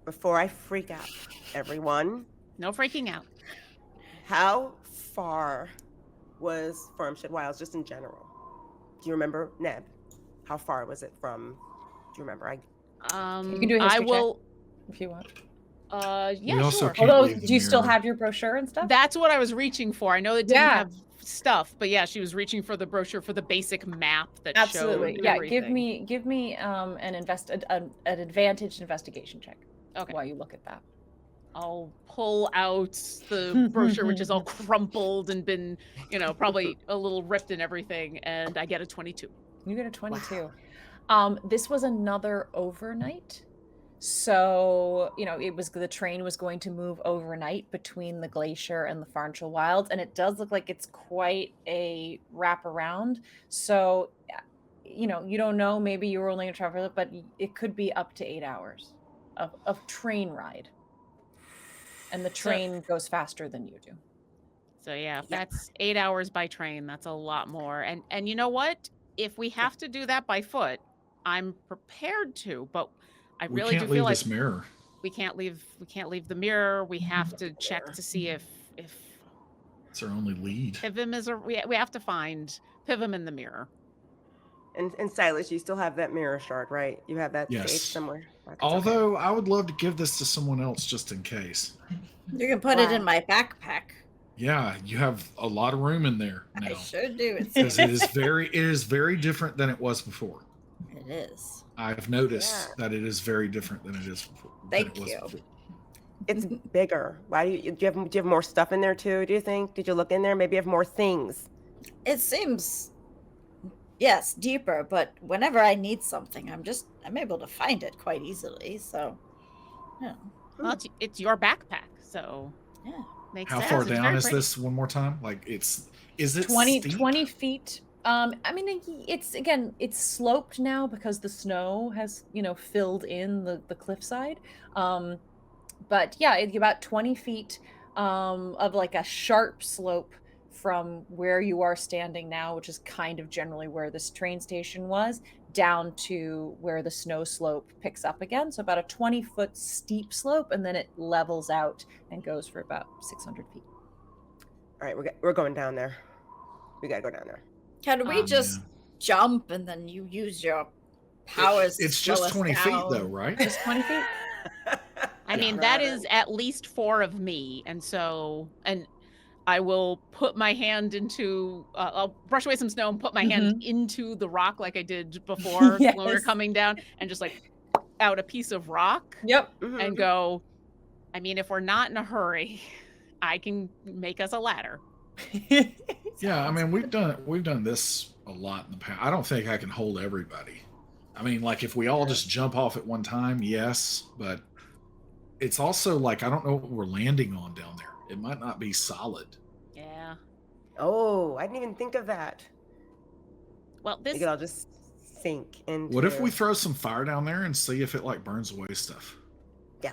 Before I freak out, everyone, no freaking out? how far was Farmstead Wilds just in general? Do you remember, Neb? How far was it from? Do you remember? You can do a I history check will. if you want. Yeah, We also sure. can't Although, leave the do you still mirror. have your brochure and stuff? That's what I was reaching for. I know it didn't Yeah. have stuff, but yeah, she was reaching for the brochure for the basic map that Absolutely. showed Yeah, everything. give me an advantage investigation check Okay. while you look at that. I'll pull out the brochure, which is all crumpled and been, probably a little ripped and everything, and I get a 22. You get a 22. This was another overnight. So, the train was going to move overnight between the glacier and the Farnshire Wilds, and it does look like it's quite a wraparound. So, you don't know, maybe you were only going to travel, but it could be up to 8 hours of train ride. And the train goes faster than you do. So yeah, if that's 8 hours by train, that's a lot more. And you know what? If we have to do that by foot, I'm prepared to, but I We really can't do feel leave like this mirror. we can't leave the mirror. We have to check to see if It's our only lead. Pivim is we have to find Pivim in the mirror. And Silas, you still have that mirror shard, right? You have that Yes. safe somewhere. That's Although I would love to give this to someone else just in case. You can put it in my backpack. Yeah, you have a lot of room in there now. I sure do. Because it is very different than it was before. It is. I've noticed that it is very different than it is before. Thank you. It's bigger. Why do you have more stuff in there too? Do you think? Did you look in there? Maybe you have more things. It seems, yes, deeper. But whenever I need something, I'm able to find it quite easily. So, yeah. Well, it's your backpack, so yeah. Makes How sense. far It's down very is pretty. this one more time? Like is it 20 steep? feet. It's sloped now because the snow has, filled in the cliffside. But yeah, it's about 20 feet of like a sharp slope from where you are standing now, which is kind of generally where this train station was, down to where the snow slope picks up again. So about a 20-foot steep slope, and then it levels out and goes for about 600 feet. All right, we're going down there. We gotta go down there. Can we just jump and then you use your powers? It's to slow just us 20 feet down? though, right? Just 20 feet? I mean, that is at least 4 of me, and I will put my hand into. I'll brush away some snow and put my hand into the rock like I did before when we were coming down, and just like out a piece of rock. Yep. And go. I mean, if we're not in a hurry, I can make us a ladder. Yeah, I mean we've done this a lot in the past. I don't think I can hold everybody. I mean, like if we all just jump off at one time, yes, but it's also like I don't know what we're landing on down there. It might not be solid. Yeah. Oh, I didn't even think of that. Well, We could all just sink into. What if we throw some fire down there and see if it like burns away stuff? Yeah,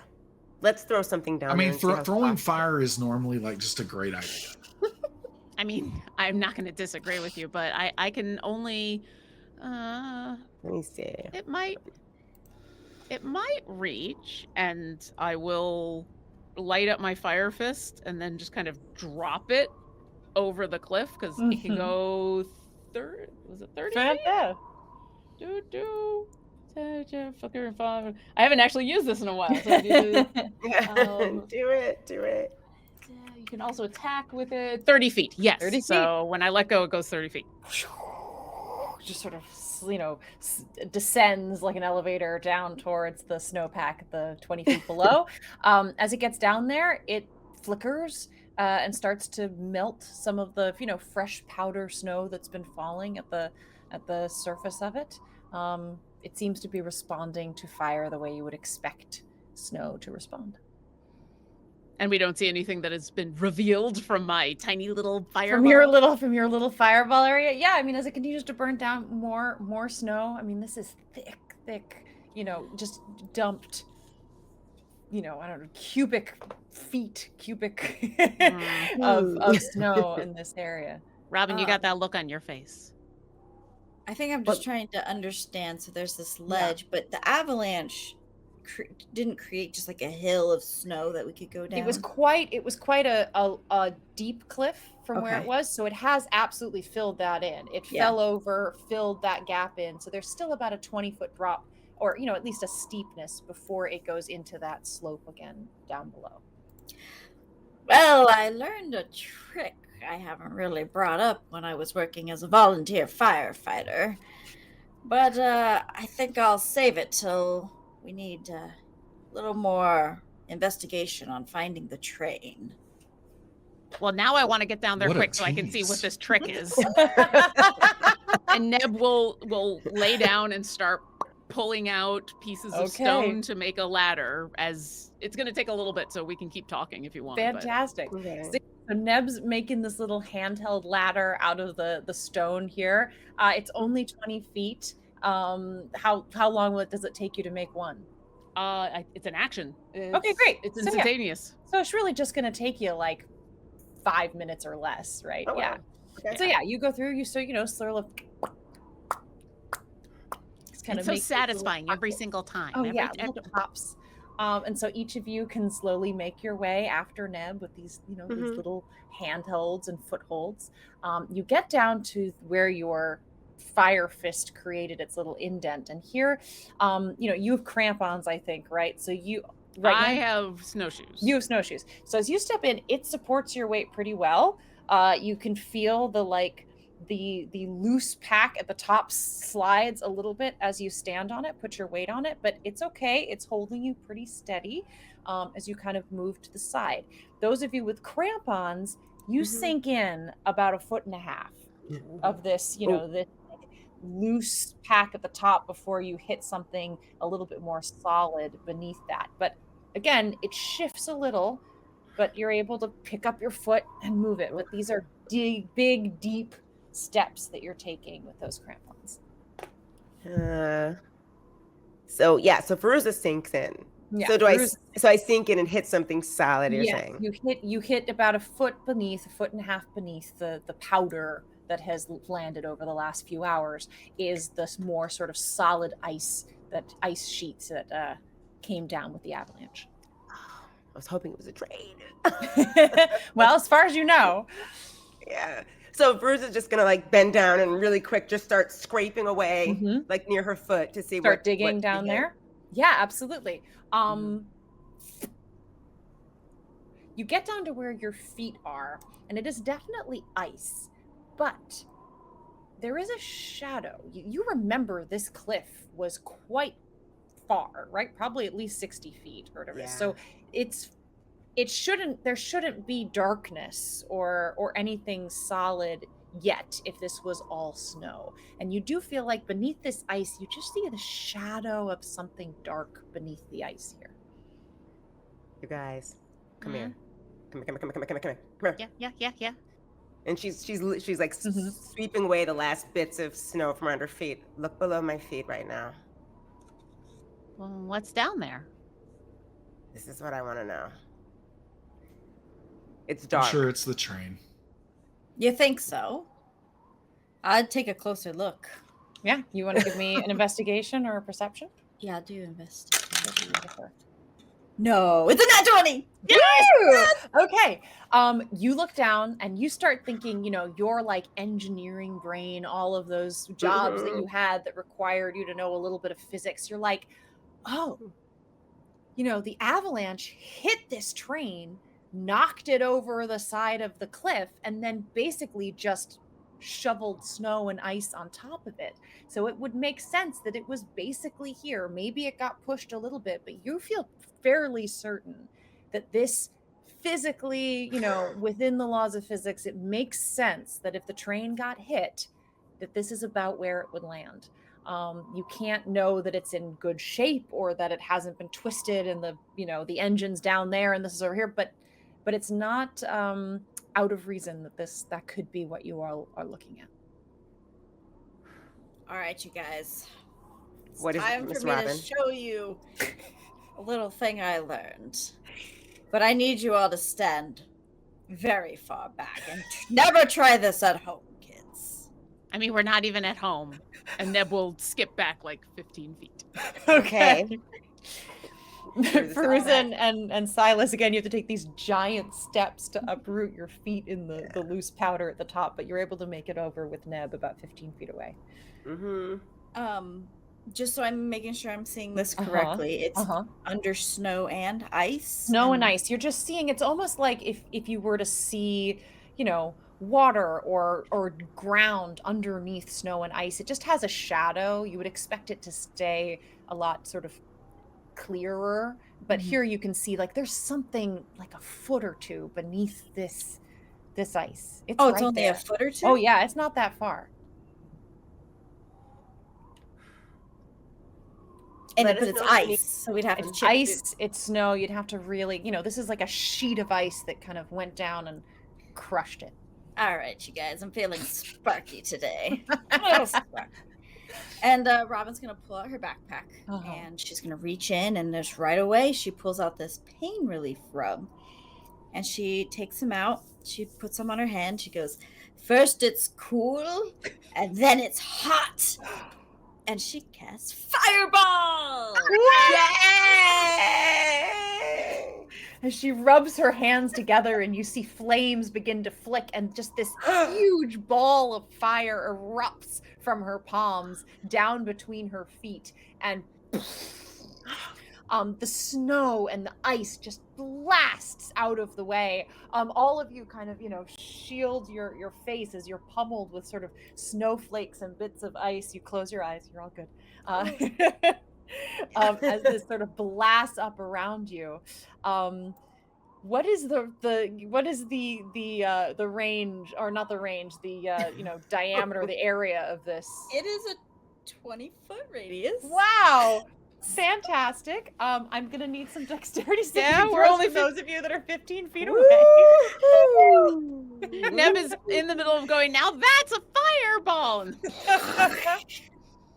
let's throw something down. I mean, there and see how throwing fast- fire is normally like just a great idea. I mean, I'm not going to disagree with you, but I can only. Let me see. It might reach, and I will light up my fire fist and then just kind of drop it over the cliff because it can go 30. Was it 30 feet? Yeah. I haven't actually used this in a while. So Do it. you can also attack with it. 30 feet. Yes. 30 feet. So when I let go, it goes 30 feet. Just sort of, descends like an elevator down towards the snowpack, the 20 feet below. As it gets down there, it flickers and starts to melt some of the, fresh powder snow that's been falling at the surface of it. It seems to be responding to fire the way you would expect snow to respond. And we don't see anything that has been revealed from my tiny little fireball. From your little fireball area. Yeah, I mean, as it continues to burn down more snow. I mean, this is thick, just dumped, I don't know, cubic feet of snow in this area. Robin, you got that look on your face. I think I'm just trying to understand. So there's this ledge, but the avalanche didn't create just like a hill of snow that we could go down. It was quite a deep cliff from where it Okay. was, so it has absolutely filled that in. It fell over, filled that gap in, so there's still about a 20-foot drop or at least a steepness before it goes into that slope again down below. Well, I learned a trick I haven't really brought up when I was working as a volunteer firefighter. But I think I'll save it till we need a little more investigation on finding the train. Well, now I want to get down there What a quick so I can see what tease. this trick is. And Neb will lay down and start pulling out pieces of stone to make a ladder, as it's going to take a little bit, so we can keep talking if you want. Fantastic. Okay. So Neb's making this little handheld ladder out of the stone here. It's only 20 feet. How long does it take you to make one? It's an action. Okay, great. It's So, yeah. instantaneous. So it's really just going to take you like 5 minutes or less, right? Oh, Yeah. wow. Okay. So yeah, you go through. You sort of. It's so satisfying every single time. Oh yeah, every little pops. And so each of you can slowly make your way after Neb with these, these little handholds and footholds. You get down to where your fire fist created its little indent, and here, you have crampons, I think, right? So you. I have snowshoes. You have snowshoes. So as you step in, it supports your weight pretty well. You can feel the loose pack at the top slides a little bit as you stand on it, put your weight on it, but it's okay. It's holding you pretty steady as you kind of move to the side. Those of you with crampons, you sink in about 1.5 feet of this, this loose pack at the top before you hit something a little bit more solid beneath that. But again, it shifts a little, but you're able to pick up your foot and move it. But these are big, deep steps that you're taking with those crampons. So Fairuza sinks in. Yeah, so I sink in and hit something solid, you're saying? You hit about 1.5 feet beneath, 1.5 feet beneath the powder that has landed over the last few hours is this more sort of solid ice sheets that came down with the avalanche. I was hoping it was a train. Well, as far as you know. Yeah. So Fairuza's just gonna bend down and really quick just start scraping away near her foot to see start digging down there. Yeah, absolutely. You get down to where your feet are, and it is definitely ice, but there is a shadow. You remember this cliff was quite far, right? Probably at least 60 feet or whatever. Yeah. So there shouldn't be darkness or anything solid yet if this was all snow. And you do feel like beneath this ice, you just see the shadow of something dark beneath the ice here. You guys, come here. Come here. Yeah. And she's sweeping away the last bits of snow from under her feet. Look below my feet right now. Well, what's down there? This is what I want to know. It's dark. I'm sure it's the train. You think so? I'd take a closer look. Yeah, you want to give me an investigation or a perception? Yeah, I'll do investigation. No, it's a nat 20. Yes! Okay. You look down and you start thinking, your engineering brain, all of those jobs that you had that required you to know a little bit of physics. You're like, oh, the avalanche hit this train, knocked it over the side of the cliff, and then basically just shoveled snow and ice on top of it. So it would make sense that it was basically here. Maybe it got pushed a little bit, but you feel fairly certain that this physically, within the laws of physics, it makes sense that if the train got hit, that this is about where it would land. You can't know that it's in good shape or that it hasn't been twisted and the engine's down there and this is over here, but it's not out of reason that could be what you all are looking at. All right, you guys. What is time it, Miss for me Robin? to show you a little thing I learned. But I need you all to stand very far back and never try this at home, kids. I mean, we're not even at home. And Neb will skip back 15 feet. Okay. Fairuza and Silas, again, you have to take these giant steps to uproot your feet in the loose powder at the top, but you're able to make it over with Neb about 15 feet away. just so I'm making sure I'm seeing this Uh-huh, correctly, it's uh-huh. under snow and ice. Snow and ice. You're just seeing, it's almost like if you were to see, water or ground underneath snow and ice. It just has a shadow. You would expect it to stay a lot sort of clearer, but here you can see like there's something like a foot or two beneath this ice. It's Oh, it's right only there. a foot or two? Oh yeah, it's not that far. And Let but us it's know if you ice, so we'd have to It's chip ice, it's snow. You'd have to really, this is like a sheet of ice that kind of went down and crushed it. All right, you guys, I'm feeling sparky today. A little sparky. And Robin's gonna pull out her backpack and she's gonna reach in, and just right away she pulls out this pain relief rub, and she takes him out. She puts them on her hand. She goes, first it's cool, and then it's hot. And she casts Fireball! Yay! As she rubs her hands together and you see flames begin to flick, and just this huge ball of fire erupts from her palms down between her feet, and the snow and the ice just blasts out of the way. All of you kind of, shield your face as you're pummeled with sort of snowflakes and bits of ice. You close your eyes, you're all good. As this sort of blasts up around you. What is the range, or not the range, the diameter, the area of this? It is a 20-foot radius. Wow. Fantastic. I'm gonna need some dexterity saving Yeah, we're throws only for those of you that are 15 feet away. Neb is in the middle of going, now that's a fireball.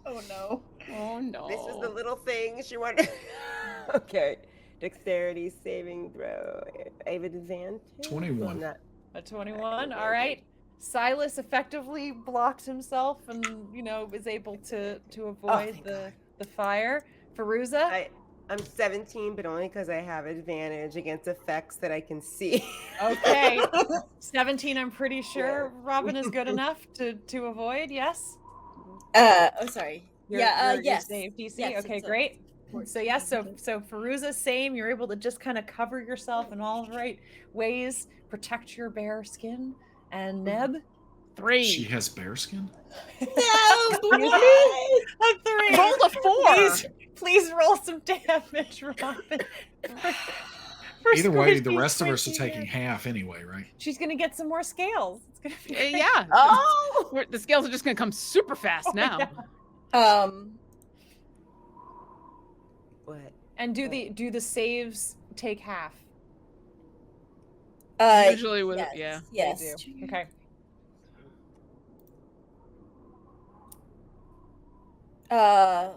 Oh no. Oh no. This is the little thing she wanted. Okay. Dexterity saving throw. I have advantage. 21. Not- A 21. All right. Silas effectively blocks himself and is able to avoid thank the fire. Fairuza. I'm 17, but only because I have advantage against effects that I can see. Okay. 17. I'm pretty sure Robin is good enough to avoid. Yes. Oh, sorry. Your Yes. save DC. Yes, Okay, it's a great. 14. So yes, so Fairuza, same. You're able to just kind of cover yourself in all the right ways, protect your bare skin. And Neb, 3. She has bear skin? No, a 3. Rolled a 4. Please roll some damage, Robin. For Either way, the squishy, rest of us are squishy taking hair. half anyway, right? She's gonna get some more scales. It's gonna be great. Yeah. Oh! The scales are just going to come super fast now. yeah. What? And do the saves take half? Usually with yes, yeah. Yes. They do. Okay. Our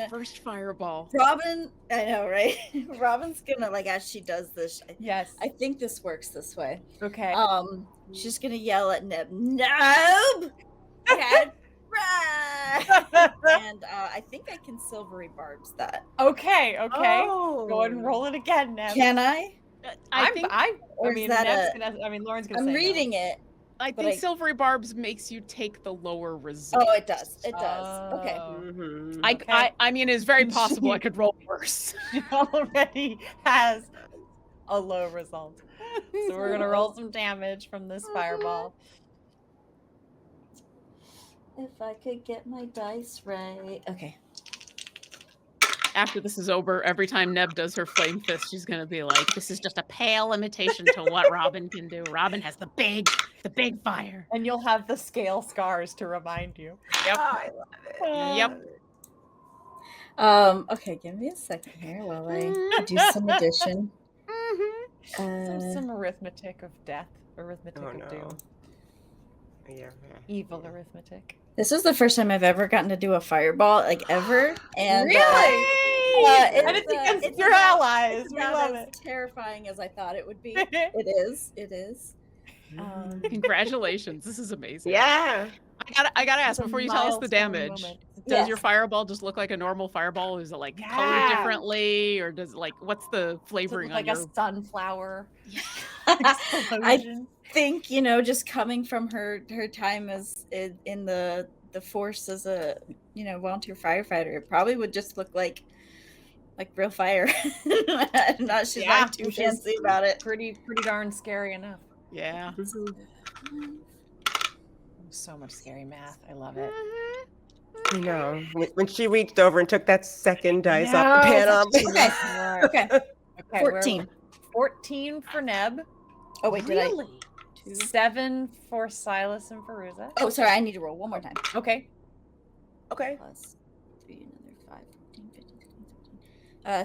first fireball. Robin, I know, right? Robin's gonna, like, as she does this, Yes. I think this works this way. Okay. She's gonna yell at Neb, Neb! Cat run! And I think I can silvery barbs that. Okay. Oh. Go ahead and roll it again, Neb. Can I? I mean, that Neb's Lauren's gonna I'm say no. reading it. I But think silvery barbs makes you take the lower result. Oh, it does. It does. Okay. Mhm. I mean, it's very possible I could roll worse. She already has a low result. So we're gonna roll some damage from this fireball. If I could get my dice right. Okay. After this is over, every time Neb does her flame fist, she's gonna be like, "This is just a pale imitation to what Robin can do. Robin has the big fire." And you'll have the scale scars to remind you. Yep. Oh, I love it. Yep. Okay, give me a second here while I do some addition. Some arithmetic of death, arithmetic Oh, of no. doom, Yeah. evil arithmetic. This was the first time I've ever gotten to do a fireball, like ever. And Really? it's, And it's against it's your about- allies. it's We not love as it. terrifying as I thought it would be. It is. Congratulations, this is amazing. Yeah. I gotta ask It's a before you tell us the milestone damage. moment. Does your Yes. fireball just look like a normal fireball? Is it like Yeah. colored differently, or does it like what's the Does it flavoring look like on a your? sunflower. I explosion? think just coming from her time as in the the force as a volunteer firefighter, it probably would just look like real fire. Not she's not too which fancy is about it. pretty darn scary enough. Yeah. So much scary math. I love it. You know, when she reached over and took that second dice off the panel. Okay. Okay, 14. 14 for Neb. Oh wait, Really? did 7 for Silas and Fairuza. Oh, sorry, I need to roll one more time. Okay. Okay. Plus 3, another 5, 14, 15,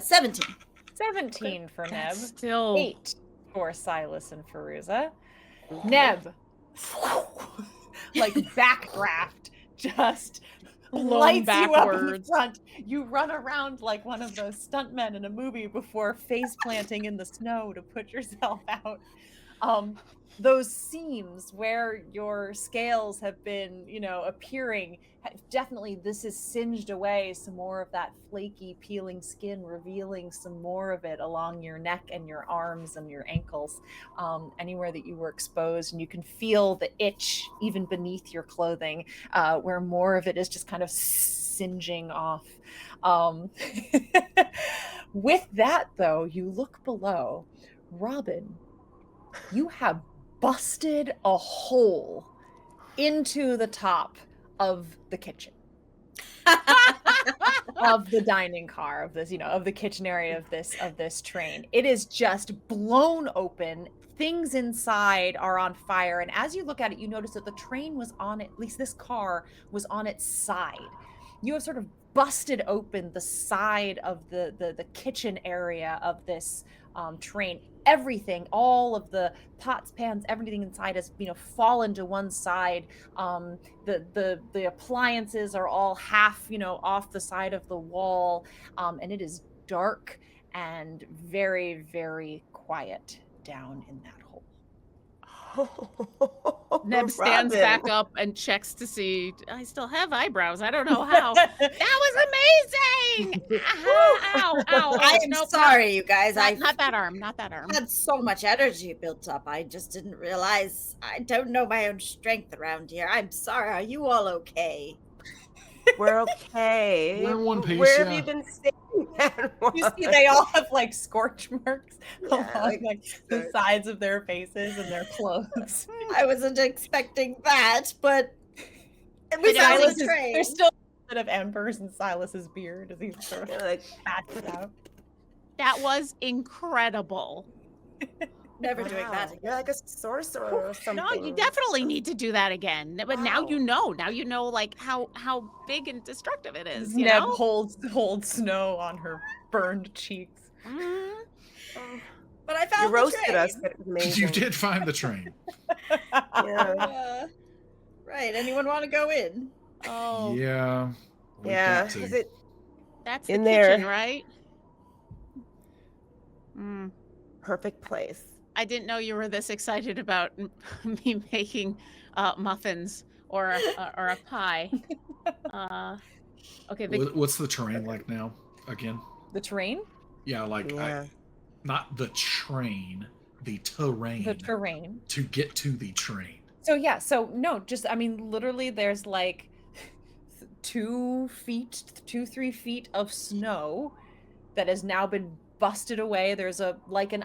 16, 17. 17 for Neb. That's still 8 for Silas and Fairuza. Neb, like backdraft, just Blown lights you up in the backwards. front. You run around like one of those stuntmen in a movie before face planting in the snow to put yourself out. Those seams where your scales have been, appearing, definitely this is singed away some more of that flaky, peeling skin, revealing some more of it along your neck and your arms and your ankles, anywhere that you were exposed. And you can feel the itch even beneath your clothing, where more of it is just kind of singeing off. With that, though, you look below. Robin, you have busted a hole into the top of the kitchen of the dining car of this, of the kitchen area of this train. It is just blown open. Things inside are on fire, and as you look at it, you notice that the train was on it, at least this car was on its side. You have sort of busted open the side of the kitchen area of this train. Everything, all of the pots, pans, everything inside has fallen to one side. The appliances are all half off the side of the wall, and it is dark and very, very quiet down in that hole. Neb stands Robin. back up and checks to see. I still have eyebrows. I don't know how. That was amazing. Ow, ow. I am Nope, sorry, you guys. Not that arm. Not that arm. had so much energy built up. I just didn't realize. I don't know my own strength around here. I'm sorry. Are you all okay? We're okay. We're in one piece, Where have yeah. you been staying at? You see, they all have like scorch marks Yeah, along like the sides of their faces and their clothes. I wasn't expecting that, but it But was on Silas the is, train. there's still a bit of embers in Silas's beard as he's sort of You're like, patched out. That was incredible. Never doing wow, that. you're like a sorcerer or something. No, you definitely need to do that again. But now Wow. you know. Now you know like how big and destructive it is. You Neb know? holds snow on her burned cheeks. Mhm. But I You found the roasted train. us. It was amazing. You did find the train. Yeah. Right. Anyone want to go in? Oh, Yeah. we've Yeah. got to. Is it that's in the there. kitchen, right? Mm. perfect place? I didn't know you were this excited about me making muffins or a pie. Okay, What's the terrain like now? Again? The terrain? Yeah, like Yeah. not the train, the terrain. The terrain. To get to the train. So literally there's like 3 feet of snow that has now been busted away. There's an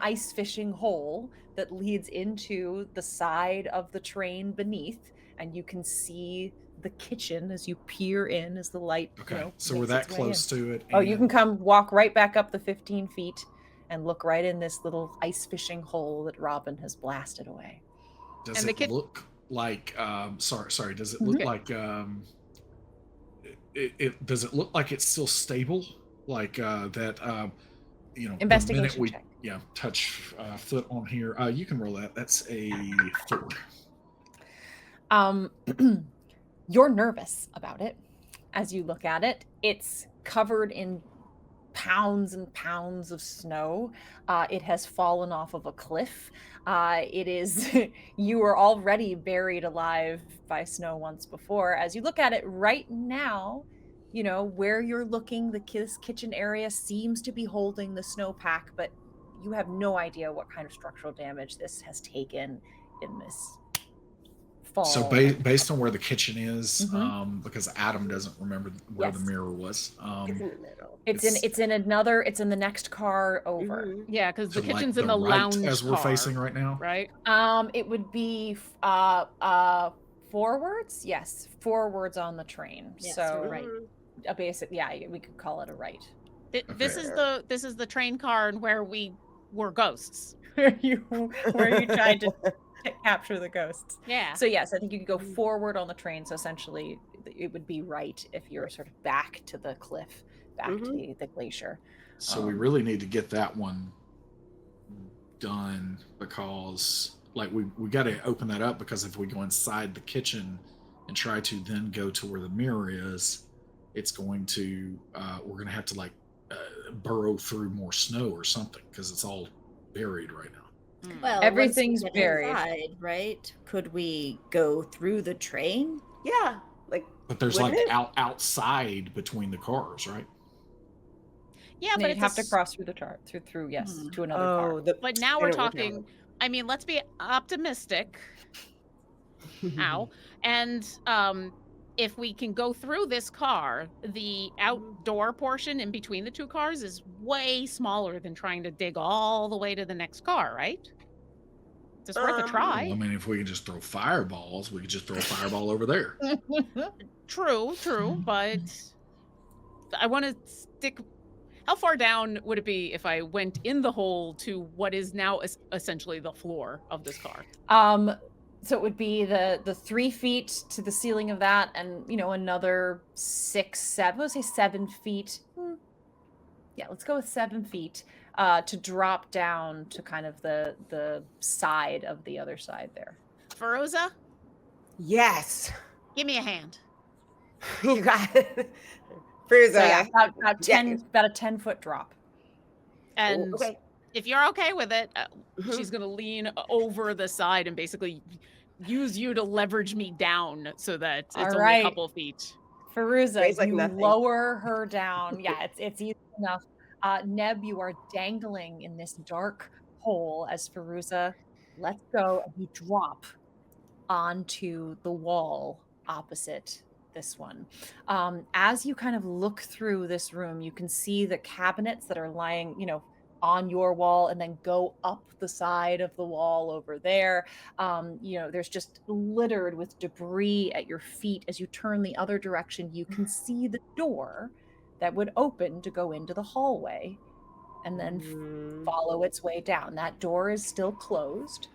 ice fishing hole that leads into the side of the train beneath, and you can see the kitchen as you peer in as the light. Okay, so we're makes that its way close in. to it. Oh, you and- can walk right back up the 15 feet and look right in this little ice fishing hole that Robin has blasted away. Does And the it look like? Sorry. Does it look Okay. like? Does it look like it's still stable? Like that? The minute Investigation we check. touch foot on here, you can roll that. That's a 4. You're nervous about it as you look at it. It's covered in pounds and pounds of snow. It has fallen off of a cliff. It is, you were already buried alive by snow once before. As you look at it right now, where you're looking, the kitchen area seems to be holding the snowpack, but you have no idea what kind of structural damage this has taken in this fall. So based on where the kitchen is, because Adam doesn't remember where the mirror was. It's in the middle. It's in the next car over. Yeah, because the to, kitchen's like, in the right lounge as we're car, facing right now. right? It would be forwards. Yes, forwards on the train. Yes, so right. a basic. Yeah, we could call it a right. This is the train car and where we were ghosts. where you tried to capture the ghosts. Yeah. So yes, I think you could go forward on the train. So essentially, it would be right if you're sort of back to the cliff, back to the glacier. So we really need to get that one done, because like we got to open that up, because if we go inside the kitchen and try to then go to where the mirror is, it's going to we're going to have to like burrow through more snow or something, because it's all buried right now. Well, Everything's once we get buried. inside, right? Could we go through the train? Yeah, like. But there's like Wouldn't it? outside between the cars, right? Yeah, No, but you'd have to cross through the through to another car. But now we're talking. I mean, let's be optimistic. Ow. And if we can go through this car, the outdoor portion in between the two cars is way smaller than trying to dig all the way to the next car, right? It's worth a try. Well, I mean, if we can just throw fireballs, we could just throw a fireball over there. True, but I want to stick. How far down would it be if I went in the hole to what is now essentially the floor of this car? So it would be the 3 feet to the ceiling of that, and another 6, 7. Let's say 7 feet. Yeah, let's go with 7 feet to drop down to kind of the side of the other side there. Fairuza, Yes. give me a hand. You got it. Fairuza. So yeah, about 10, about a 10-foot drop. And okay. if you're okay with it, she's gonna lean over the side and basically use you to leverage me down so that it's only a couple feet. Fairuza, Weighs like you nothing. lower her down. Yeah, it's easy enough. Neb, you are dangling in this dark hole as Fairuza lets go, and you drop onto the wall opposite this one. As you kind of look through this room, you can see the cabinets that are lying, on your wall, and then go up the side of the wall over there. There's just littered with debris at your feet. As you turn the other direction, you can see the door that would open to go into the hallway and then follow its way down. That door is still closed.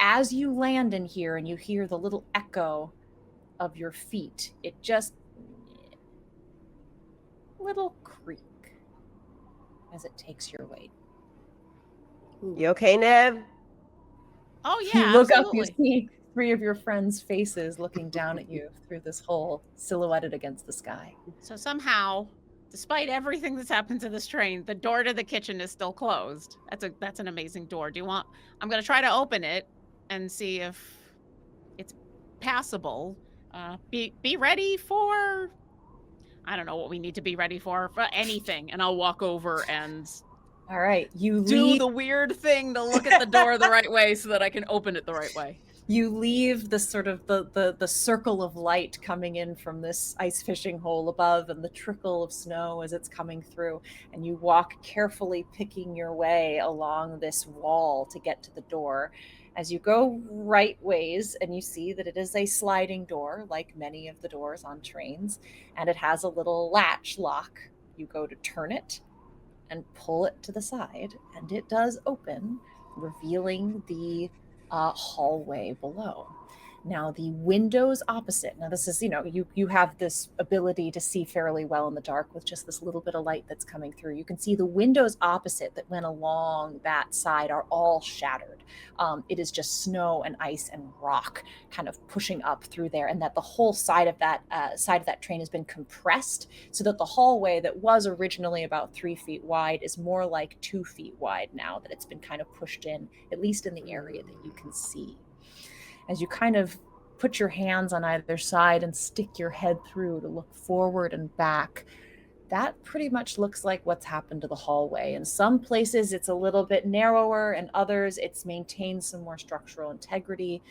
As you land in here and you hear the little echo of your feet, it just little creak as it takes your weight. You okay, Nev? Oh yeah, You look absolutely. up, you see 3 of your friends' faces looking down at you through this hole silhouetted against the sky. So somehow, despite everything that's happened to this train, the door to the kitchen is still closed. That's an amazing door. I'm gonna try to open it and see if it's passable. Be ready for, I don't know what we need to be ready for anything, and I'll walk over and All right, you do leave. the weird thing to look at the door the right way so that I can open it the right way. You leave the sort of the circle of light coming in from this ice fishing hole above, and the trickle of snow as it's coming through, and you walk carefully, picking your way along this wall to get to the door. As you go right ways, and you see that it is a sliding door, like many of the doors on trains, and it has a little latch lock. You go to turn it and pull it to the side, and it does open, revealing the hallway below. Now the windows opposite, now this is, you have this ability to see fairly well in the dark with just this little bit of light that's coming through. You can see the windows opposite that went along that side are all shattered. It is just snow and ice and rock kind of pushing up through there, and that the whole side of that train has been compressed so that the hallway that was originally about 3 feet wide is more like 2 feet wide now that it's been kind of pushed in, at least in the area that you can see. As you kind of put your hands on either side and stick your head through to look forward and back, that pretty much looks like what's happened to the hallway. In some places, it's a little bit narrower, and others, it's maintained some more structural integrity.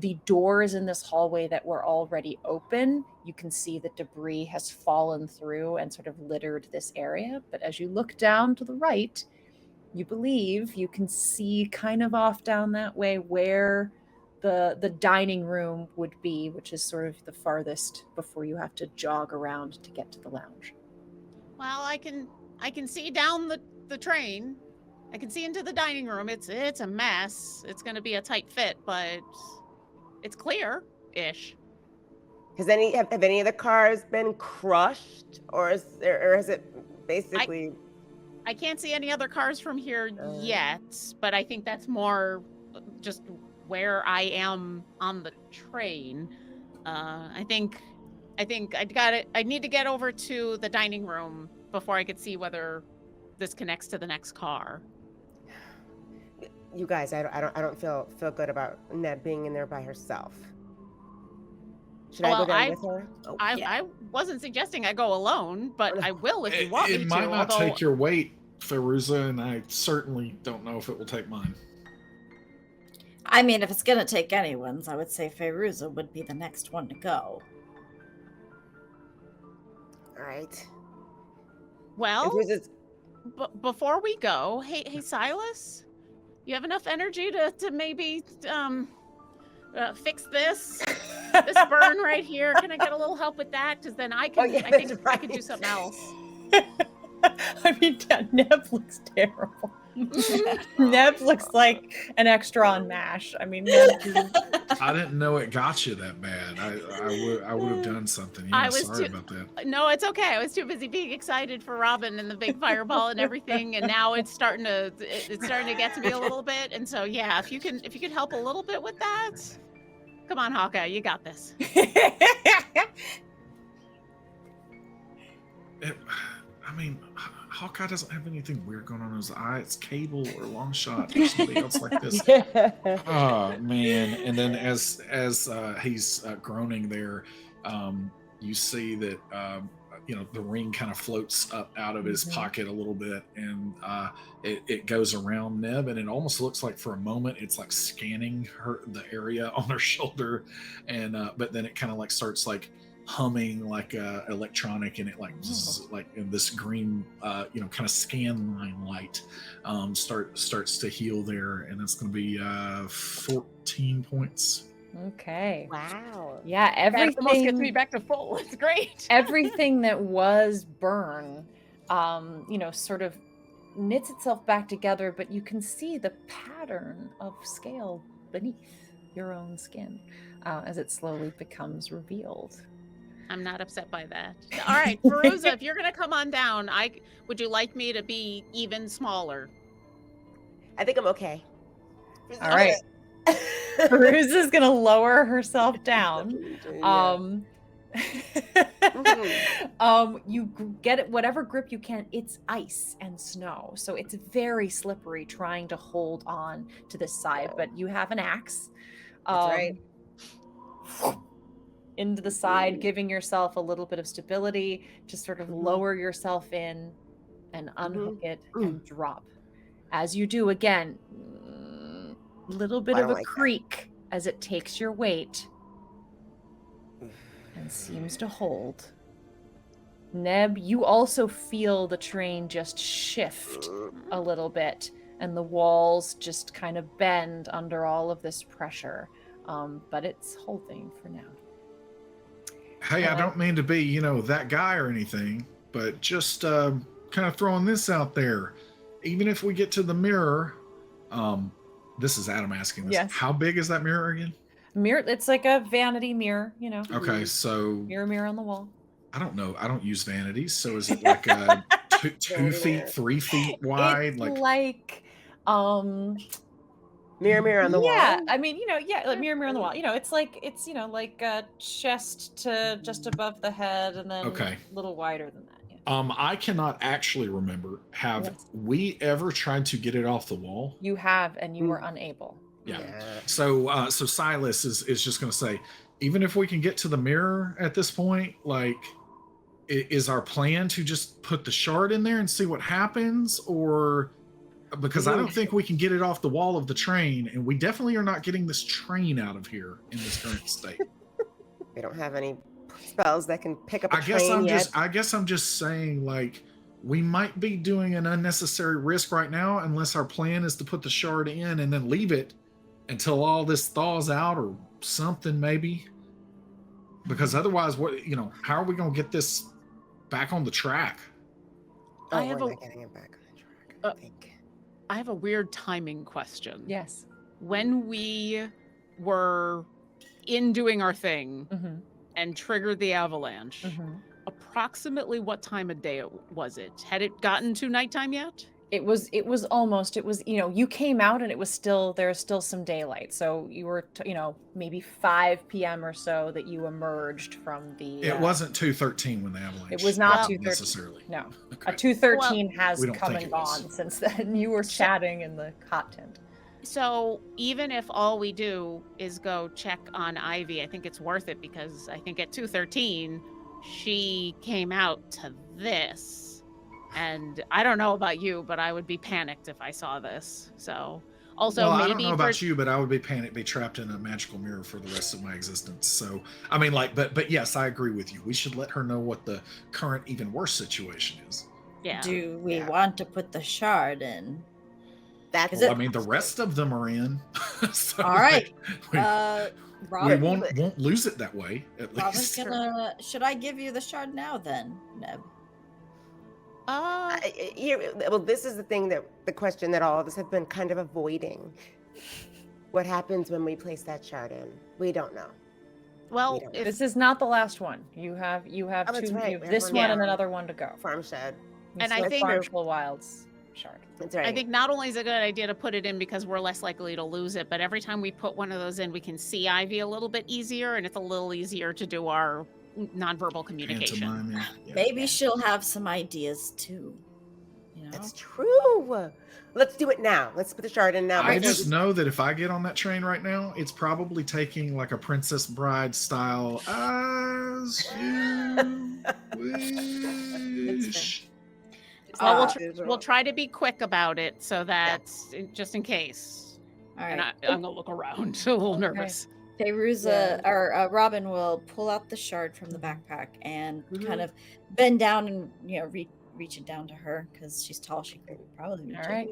the doors in this hallway that were already open, you can see that debris has fallen through and sort of littered this area. But as you look down to the right, you believe you can see kind of off down that way where the dining room would be, which is sort of the farthest before you have to jog around to get to the lounge. Well, I can see down the train. I can see into the dining room. It's a mess. It's going to be a tight fit, but it's clear-ish. Have any of the cars been crushed, or is it basically? I can't see any other cars from here yet, but I think that's more just where I am on the train. I think I need to get over to the dining room before I could see whether this connects to the next car. You guys, I don't feel good about Neb being in there by herself. Should I go down with her? Oh. I wasn't suggesting I go alone, but I will if you want me to. It might not take your weight, Fairuza, and I certainly don't know if it will take mine. I mean, if it's going to take anyone's, I would say Fairuza would be the next one to go. All right. Well, before we go, hey, Silas, you have enough energy to maybe fix this burn right here? Can I get a little help with that? Because then I think I can do something else. I mean, Neb looks terrible. Neb looks like an extra on MASH. I mean, I didn't know it got you that bad. I would have done something. Yeah, sorry about that. No, it's okay. I was too busy being excited for Robin and the big fireball and everything, and now it's starting to get to me a little bit. And so yeah, if you could help a little bit with that, come on, Hawkeye, you got this. I mean, Hawkeye doesn't have anything weird going on in his eye. It's Cable or Longshot or somebody else like this. Oh man! And then as he's groaning there, you see that the ring kind of floats up out of his pocket a little bit, and it goes around Neb, and it almost looks like for a moment it's like scanning the area on her shoulder, and but then it kind of like starts like humming like electronic, and it like like in this green kind of scan line light starts to heal there, and it's going to be 14 points. Okay. Wow. Yeah, That almost gets me back to full. It's great. Everything that was burn sort of knits itself back together, but you can see the pattern of scale beneath your own skin as it slowly becomes revealed. I'm not upset by that. All right, Fairuza, if you're going to come on down, would you like me to be even smaller? I think I'm okay. All right. Fairuza's going to lower herself down. You get it, whatever grip you can. It's ice and snow, so it's very slippery trying to hold on to this side, but you have an axe. That's right. Into the side, giving yourself a little bit of stability to sort of lower yourself in and unhook it and drop. As you do, again, little bit of a creak as it takes your weight and seems to hold. Neb, you also feel the train just shift a little bit, and the walls just kind of bend under all of this pressure, but it's holding for now. Hey, I don't mean to be, that guy or anything, but just kind of throwing this out there. Even if we get to the mirror, this is Adam asking this. Yes. How big is that mirror again? Mirror, it's like a vanity mirror, Okay, so mirror on the wall. I don't know. I don't use vanities. So is it like 2 feet, 3 feet wide? It's Mirror on the wall. Yeah, I mean, like mirror on the wall. It's like a chest to just above the head, and then a little wider than that. Yeah. I cannot actually remember. Have we ever tried to get it off the wall? You have, and you were unable. Yeah. So Silas is just going to say, even if we can get to the mirror at this point, like, is our plan to just put the shard in there and see what happens, or because I don't think we can get it off the wall of the train, and we definitely are not getting this train out of here in this current state. We don't have any spells that can pick up a I guess train yet. I'm just saying, like, we might be doing an unnecessary risk right now unless our plan is to put the shard in and then leave it until all this thaws out or something, maybe. Because otherwise, how are we going to get this back on the track? I have we're a- not getting it back on the track, I think. I have a weird timing question. Yes. When we were in doing our thing Mm-hmm. and triggered the avalanche, Mm-hmm. approximately what time of day was it? Had it gotten to nighttime yet? It was almost, you came out and there's still some daylight. So you were, maybe 5 p.m. or so that you emerged from the. It wasn't 2:13 when the avalanche. It was not Well, 2:13. necessarily. No. Okay. A 2:13 has We don't come think and it was. gone since then. You were chatting in the hot tent. So even if all we do is go check on Ivy, I think it's worth it because I think at 2:13 she came out to this. And I don't know about you, but I would be panicked if I saw this. So also Well, maybe I don't know about you, but I would be panicked, be trapped in a magical mirror for the rest of my existence. So, I mean, but yes, I agree with you. We should let her know what the current, even worse situation is. Yeah. Do we Yeah. want to put the shard in? That's Is Well, it- I mean, the rest of them are in. So, All right. we Robin, won't lose it that way, at Robin's least. should I give you the shard now then, Neb? Well, this is the question that all of us have been kind of avoiding. What happens when we place that shard in? We don't know. Well, We don't. if This is not the last one. You have Oh, two. that's right. You have We have this one one more. and another one to go. Farm shed. You And I still have think- Farmful Wilds shard. That's right. I think not only is it a good idea to put it in because we're less likely to lose it, but every time we put one of those in, we can see Ivy a little bit easier, and it's a little easier to do our nonverbal communication. Pantomime, yeah. Maybe she'll have some ideas too. You know? That's true. Let's do it now. Let's put the shard in now. I before just know that if I get on that train right now, it's probably taking like a Princess Bride style as you wish. Well, we'll try to be quick about it so that just in case. All And right. I'm gonna look around, a little nervous. Fairuza or Robin will pull out the shard from the backpack and Mhm. kind of bend down and reach it down to her because she's tall. She could probably reach All it. right.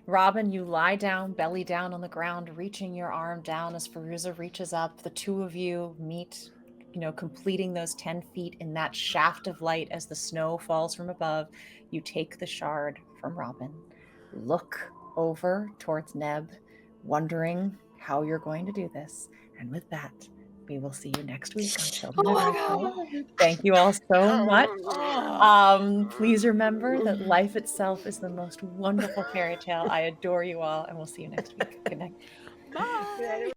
Robin, you lie down, belly down on the ground, reaching your arm down as Fairuza reaches up. The two of you meet, completing those 10 feet in that shaft of light as the snow falls from above. You take the shard from Robin, look over towards Neb, wondering how you're going to do this. And with that, we will see you next week on Children of Earth. Thank you all so much. Please remember that life itself is the most wonderful fairy tale. I adore you all, and we'll see you next week. Good night. Bye.